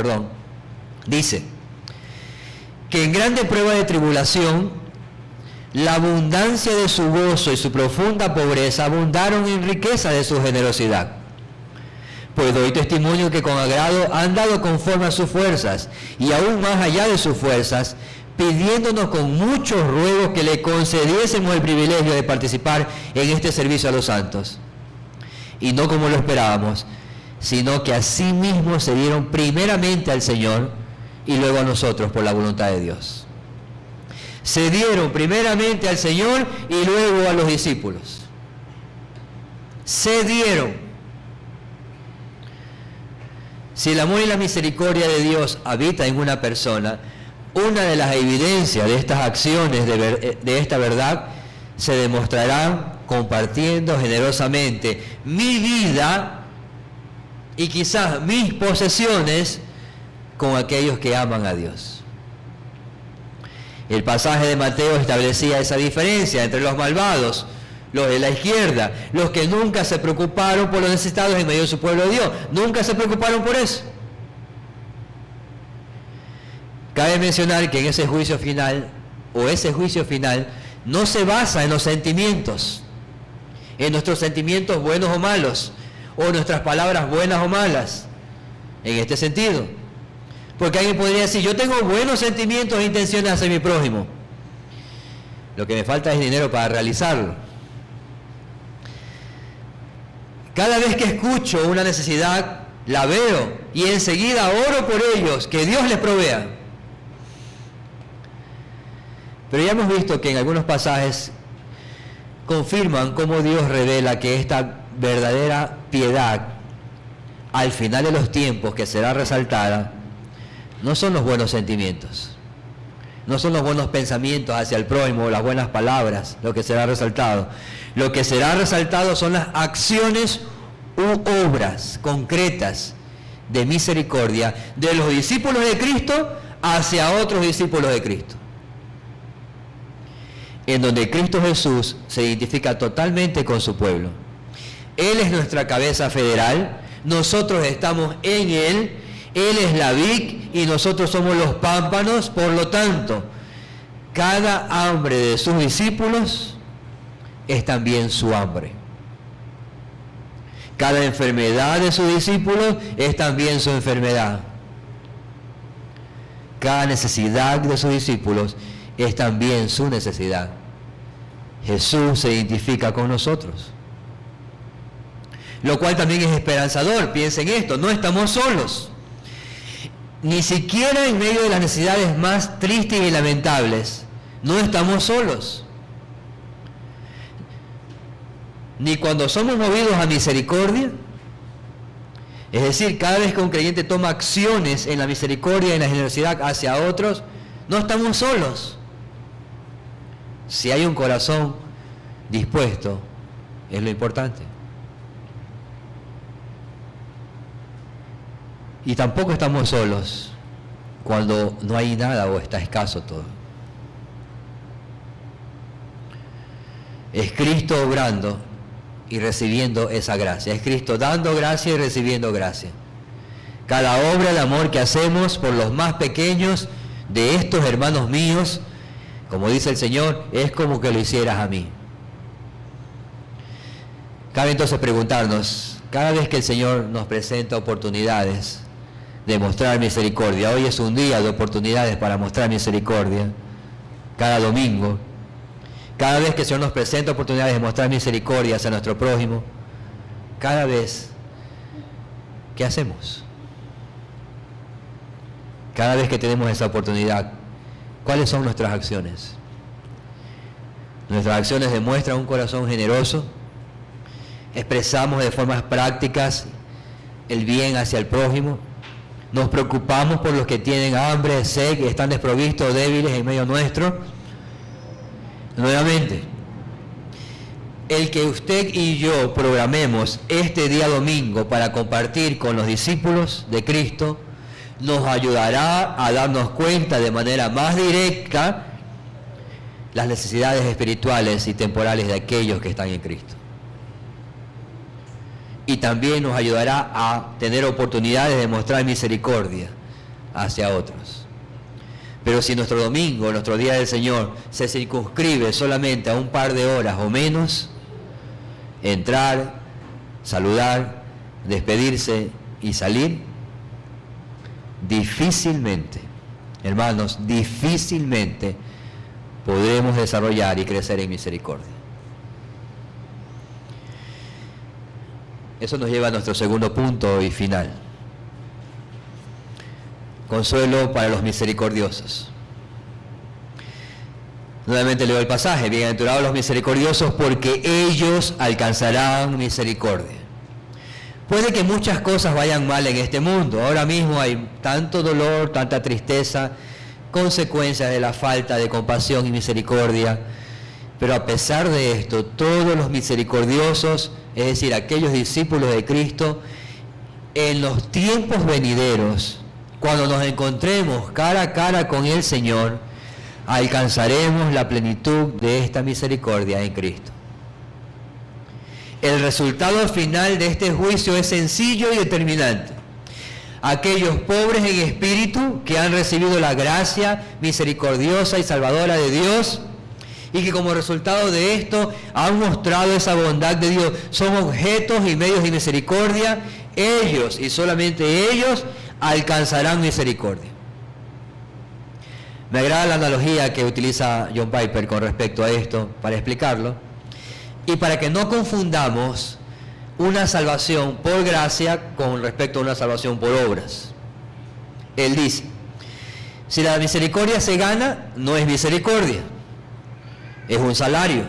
dice que en grande prueba de tribulación, la abundancia de su gozo y su profunda pobreza abundaron en riqueza de su generosidad. Pues doy testimonio que con agrado han dado conforme a sus fuerzas, y aún más allá de sus fuerzas, pidiéndonos con muchos ruegos que le concediésemos el privilegio de participar en este servicio a los santos. Y no como lo esperábamos, sino que asimismo se dieron primeramente al Señor y luego a nosotros por la voluntad de Dios. Se dieron primeramente al Señor y luego a los discípulos. Se dieron. Si el amor y la misericordia de Dios habita en una persona, una de las evidencias de estas acciones de esta verdad se demostrará compartiendo generosamente mi vida y quizás mis posesiones con aquellos que aman a Dios. El pasaje de Mateo establecía esa diferencia entre los malvados, los de la izquierda, los que nunca se preocuparon por los necesitados en medio de su pueblo de Dios, nunca se preocuparon por eso. Cabe mencionar que ese juicio final no se basa en los sentimientos, en nuestros sentimientos buenos o malos, o nuestras palabras buenas o malas, en este sentido. Porque alguien podría decir, yo tengo buenos sentimientos e intenciones hacia mi prójimo, lo que me falta es dinero para realizarlo. Cada vez que escucho una necesidad, la veo y enseguida oro por ellos, que Dios les provea. Pero ya hemos visto que en algunos pasajes confirman cómo Dios revela que esta verdadera piedad, al final de los tiempos, que será resaltada, no son los buenos sentimientos, no son los buenos pensamientos hacia el prójimo o las buenas palabras lo que será resaltado. Lo que será resaltado son las acciones u obras concretas de misericordia de los discípulos de Cristo hacia otros discípulos de Cristo, en donde Cristo Jesús se identifica totalmente con su pueblo. Él es nuestra cabeza federal, nosotros estamos en Él, Él es la vid y nosotros somos los pámpanos. Por lo tanto, cada hambre de sus discípulos es también su hambre. Cada enfermedad de sus discípulos es también su enfermedad. Cada necesidad de sus discípulos es también su necesidad. Jesús se identifica con nosotros, lo cual también es esperanzador. Piensen esto, no estamos solos. Ni siquiera en medio de las necesidades más tristes y lamentables, no estamos solos. Ni cuando somos movidos a misericordia, es decir, cada vez que un creyente toma acciones en la misericordia y en la generosidad hacia otros, no estamos solos. Si hay un corazón dispuesto, es lo importante. Y tampoco estamos solos cuando no hay nada o está escaso todo. Es Cristo obrando y recibiendo esa gracia. Es Cristo dando gracia y recibiendo gracia. Cada obra de amor que hacemos por los más pequeños de estos hermanos míos, como dice el Señor, es como que lo hicieras a mí. Cabe entonces preguntarnos, cada vez que el Señor nos presenta oportunidades de mostrar misericordia, hoy es un día de oportunidades para mostrar misericordia, cada domingo, cada vez que el Señor nos presenta oportunidades de mostrar misericordia hacia nuestro prójimo, cada vez, ¿qué hacemos? Cada vez que tenemos esa oportunidad, ¿cuáles son nuestras acciones? Nuestras acciones demuestran un corazón generoso, expresamos de formas prácticas el bien hacia el prójimo, nos preocupamos por los que tienen hambre, sed, que están desprovistos, débiles en medio nuestro. Nuevamente, el que usted y yo programemos este día domingo para compartir con los discípulos de Cristo nos ayudará a darnos cuenta de manera más directa las necesidades espirituales y temporales de aquellos que están en Cristo. Y también nos ayudará a tener oportunidades de mostrar misericordia hacia otros. Pero si nuestro domingo, nuestro día del Señor, se circunscribe solamente a un par de horas o menos, entrar, saludar, despedirse y salir, difícilmente, hermanos, difícilmente podremos desarrollar y crecer en misericordia. Eso nos lleva a nuestro segundo punto y final. Consuelo para los misericordiosos. Nuevamente leo el pasaje. Bienaventurados los misericordiosos, porque ellos alcanzarán misericordia. Puede que muchas cosas vayan mal en este mundo. Ahora mismo hay tanto dolor, tanta tristeza, consecuencias de la falta de compasión y misericordia. Pero a pesar de esto, todos los misericordiosos, es decir, aquellos discípulos de Cristo, en los tiempos venideros, cuando nos encontremos cara a cara con el Señor, alcanzaremos la plenitud de esta misericordia en Cristo. El resultado final de este juicio es sencillo y determinante. aquellos pobres en espíritu que han recibido la gracia misericordiosa y salvadora de Dios y que como resultado de esto han mostrado esa bondad de Dios, son objetos y medios de misericordia. Ellos y solamente ellos alcanzarán misericordia. Me agrada la analogía que utiliza John Piper con respecto a esto para explicarlo y para que no confundamos una salvación por gracia con respecto a una salvación por obras. Él dice, si la misericordia se gana, no es misericordia, es un salario.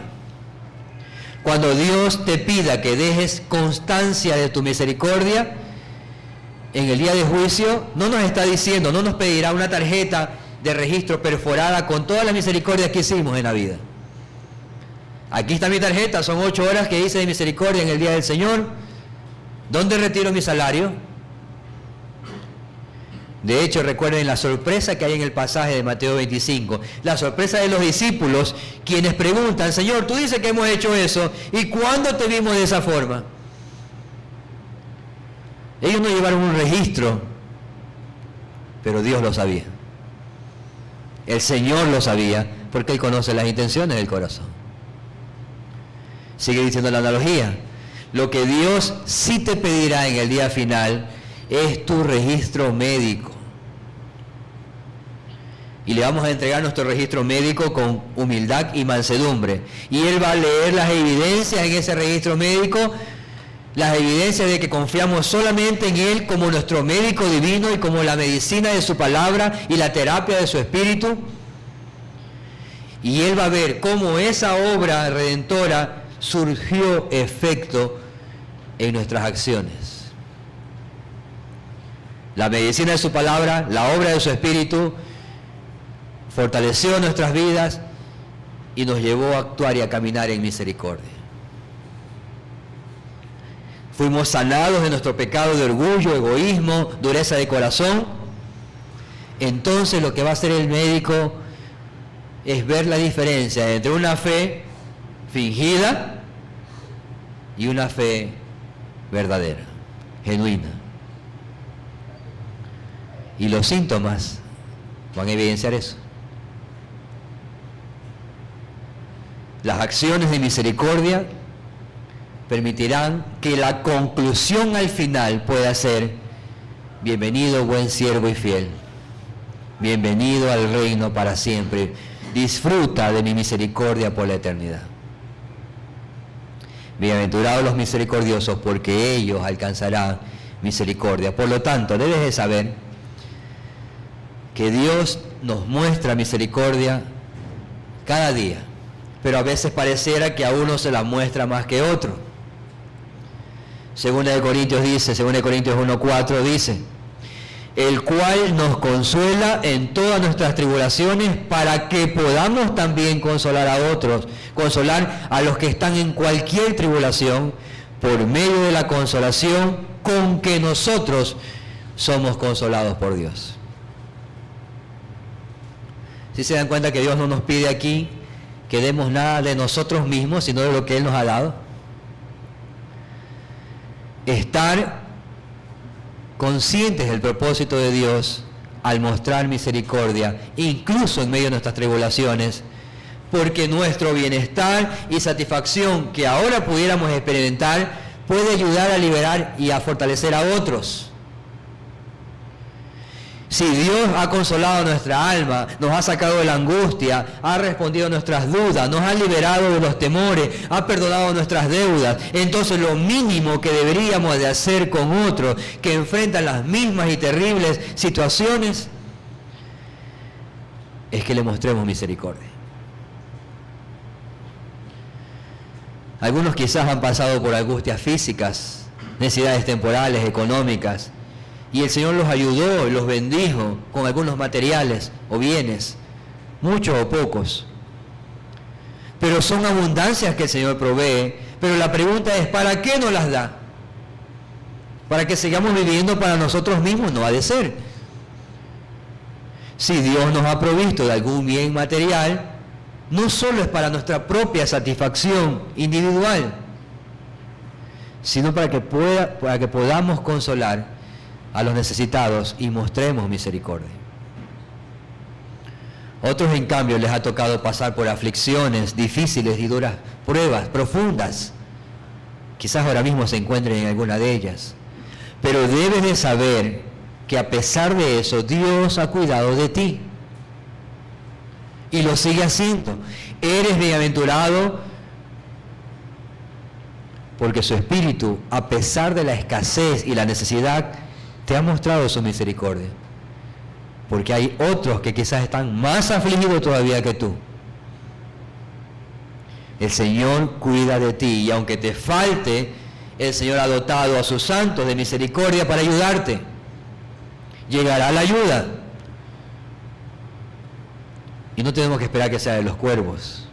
Cuando Dios te pida que dejes constancia de tu misericordia, en el día de juicio, no nos está diciendo, no nos pedirá una tarjeta de registro perforada con todas las misericordias que hicimos en la vida. Aquí está mi tarjeta, son 8 horas que hice de misericordia en el día del Señor. ¿Dónde retiro mi salario? De hecho, recuerden la sorpresa que hay en el pasaje de Mateo 25. La sorpresa de los discípulos, quienes preguntan, Señor, tú dices que hemos hecho eso, ¿y cuándo te vimos de esa forma? Ellos no llevaron un registro, pero Dios lo sabía. El Señor lo sabía, porque Él conoce las intenciones del corazón. Sigue diciendo la analogía. Lo que Dios sí te pedirá en el día final es tu registro médico. Y le vamos a entregar nuestro registro médico con humildad y mansedumbre. Y Él va a leer las evidencias en ese registro médico, las evidencias de que confiamos solamente en Él como nuestro médico divino y como la medicina de su palabra y la terapia de su espíritu. Y Él va a ver cómo esa obra redentora surgió efecto en nuestras acciones. La medicina de su palabra, la obra de su espíritu, fortaleció nuestras vidas y nos llevó a actuar y a caminar en misericordia. Fuimos sanados de nuestro pecado de orgullo, egoísmo, dureza de corazón. Entonces lo que va a hacer el médico es ver la diferencia entre una fe fingida y una fe verdadera, genuina. Y los síntomas van a evidenciar eso. Las acciones de misericordia permitirán que la conclusión al final pueda ser: bienvenido, buen siervo y fiel. Bienvenido al reino para siempre. Disfruta de mi misericordia por la eternidad. Bienaventurados los misericordiosos, porque ellos alcanzarán misericordia. Por lo tanto, debes de saber que Dios nos muestra misericordia cada día, pero a veces pareciera que a uno se la muestra más que otro. Segunda de Corintios 1:4 dice, el cual nos consuela en todas nuestras tribulaciones para que podamos también consolar a otros, consolar a los que están en cualquier tribulación por medio de la consolación con que nosotros somos consolados por Dios. ¿Sí se dan cuenta que Dios no nos pide aquí que demos nada de nosotros mismos, sino de lo que Él nos ha dado? Estar conscientes del propósito de Dios al mostrar misericordia, incluso en medio de nuestras tribulaciones, porque nuestro bienestar y satisfacción que ahora pudiéramos experimentar puede ayudar a liberar y a fortalecer a otros. Si Dios ha consolado nuestra alma, nos ha sacado de la angustia, ha respondido a nuestras dudas, nos ha liberado de los temores, ha perdonado nuestras deudas, entonces lo mínimo que deberíamos de hacer con otros que enfrentan las mismas y terribles situaciones es que le mostremos misericordia. Algunos quizás han pasado por angustias físicas, necesidades temporales, económicas, y el Señor los ayudó, los bendijo con algunos materiales o bienes, muchos o pocos. Pero son abundancias que el Señor provee. Pero la pregunta es, ¿para qué nos las da? ¿Para que sigamos viviendo para nosotros mismos? No ha de ser. Si Dios nos ha provisto de algún bien material, no solo es para nuestra propia satisfacción individual, sino para que podamos consolar a los necesitados y mostremos misericordia. Otros, en cambio, les ha tocado pasar por aflicciones difíciles y duras, pruebas profundas. Quizás ahora mismo se encuentren en alguna de ellas. Pero debes de saber que a pesar de eso, Dios ha cuidado de ti. Y lo sigue haciendo. Eres bienaventurado porque su Espíritu, a pesar de la escasez y la necesidad, te ha mostrado su misericordia. Porque hay otros que quizás están más afligidos todavía que tú. El Señor cuida de ti, y aunque te falte, el Señor ha dotado a sus santos de misericordia para ayudarte. Llegará la ayuda. Y no tenemos que esperar que sea de los cuervos,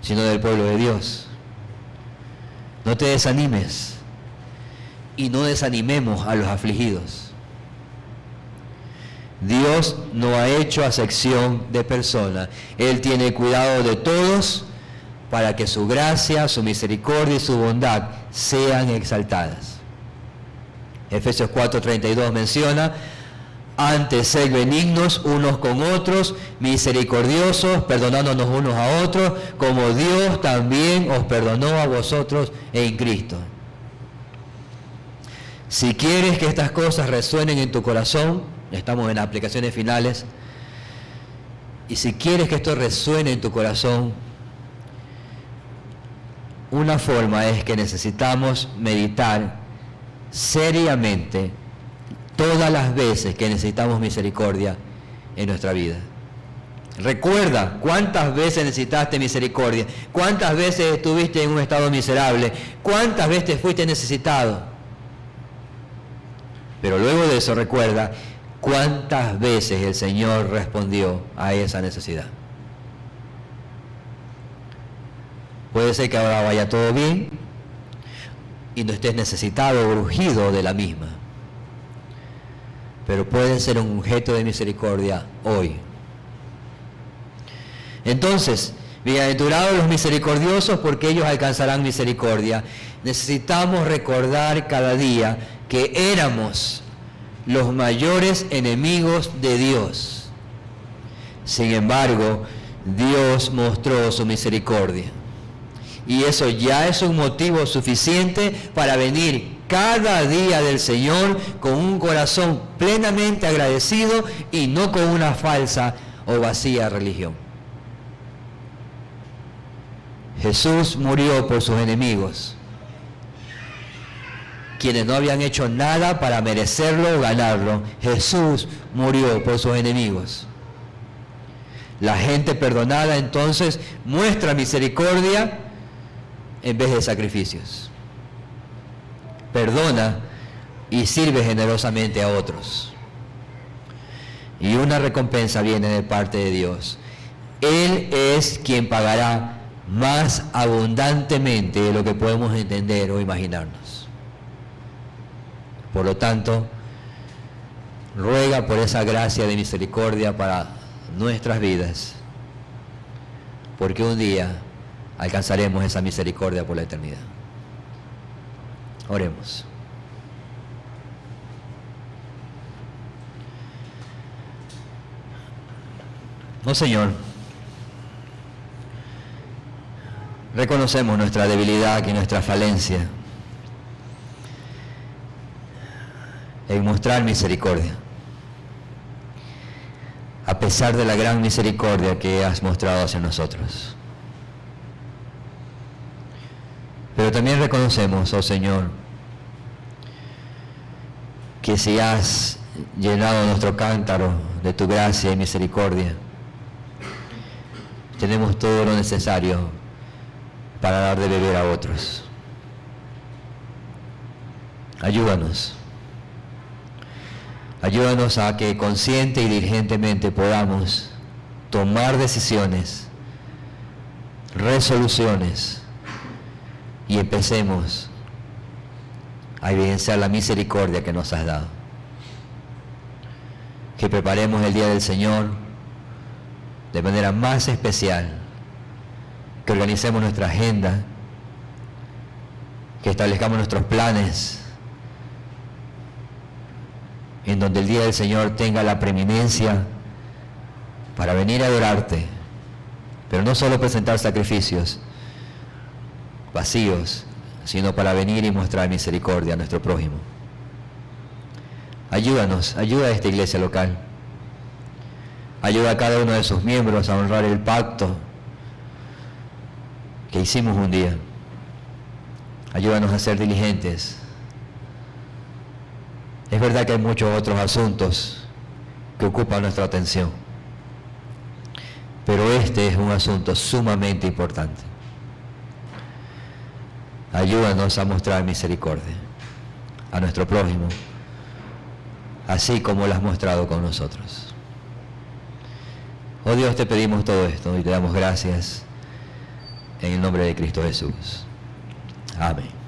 sino del pueblo de Dios. No te desanimes, y no desanimemos a los afligidos. Dios no ha hecho acepción de personas. Él tiene cuidado de todos para que su gracia, su misericordia y su bondad sean exaltadas. Efesios 4:32 menciona: antes sed benignos unos con otros, misericordiosos, perdonándonos unos a otros, como Dios también os perdonó a vosotros en Cristo. Si quieres que estas cosas resuenen en tu corazón, estamos en las aplicaciones finales, y si quieres que esto resuene en tu corazón, una forma es que necesitamos meditar seriamente todas las veces que necesitamos misericordia en nuestra vida. Recuerda cuántas veces necesitaste misericordia, cuántas veces estuviste en un estado miserable, cuántas veces fuiste necesitado. Pero luego de eso, recuerda cuántas veces el Señor respondió a esa necesidad. Puede ser que ahora vaya todo bien y no estés necesitado o urgido de la misma, pero puede ser un objeto de misericordia hoy. Entonces, bienaventurados los misericordiosos, porque ellos alcanzarán misericordia. Necesitamos recordar cada día que éramos los mayores enemigos de Dios. Sin embargo, Dios mostró su misericordia. Y eso ya es un motivo suficiente para venir cada día del Señor con un corazón plenamente agradecido y no con una falsa o vacía religión. Jesús murió por sus enemigos, quienes no habían hecho nada para merecerlo o ganarlo. Jesús murió por sus enemigos. La gente perdonada entonces muestra misericordia en vez de sacrificios. Perdona y sirve generosamente a otros. Y una recompensa viene de parte de Dios. Él es quien pagará más abundantemente de lo que podemos entender o imaginarnos. Por lo tanto, ruega por esa gracia de misericordia para nuestras vidas, porque un día alcanzaremos esa misericordia por la eternidad. Oremos. Oh Señor, reconocemos nuestra debilidad y nuestra falencia en mostrar misericordia, a pesar de la gran misericordia que has mostrado hacia nosotros. Pero también reconocemos, oh Señor, que si has llenado nuestro cántaro de tu gracia y misericordia, tenemos todo lo necesario para dar de beber a otros. Ayúdanos. Ayúdanos a que consciente y diligentemente podamos tomar decisiones, resoluciones, y empecemos a evidenciar la misericordia que nos has dado. Que preparemos el día del Señor de manera más especial, que organicemos nuestra agenda, que establezcamos nuestros planes en donde el día del Señor tenga la preeminencia para venir a adorarte, pero no solo presentar sacrificios vacíos, sino para venir y mostrar misericordia a nuestro prójimo. Ayúdanos, ayuda a esta iglesia local. Ayuda a cada uno de sus miembros a honrar el pacto que hicimos un día. Ayúdanos a ser diligentes. Es verdad que hay muchos otros asuntos que ocupan nuestra atención, pero este es un asunto sumamente importante. Ayúdanos a mostrar misericordia a nuestro prójimo, así como lo has mostrado con nosotros. Oh Dios, te pedimos todo esto y te damos gracias en el nombre de Cristo Jesús. Amén.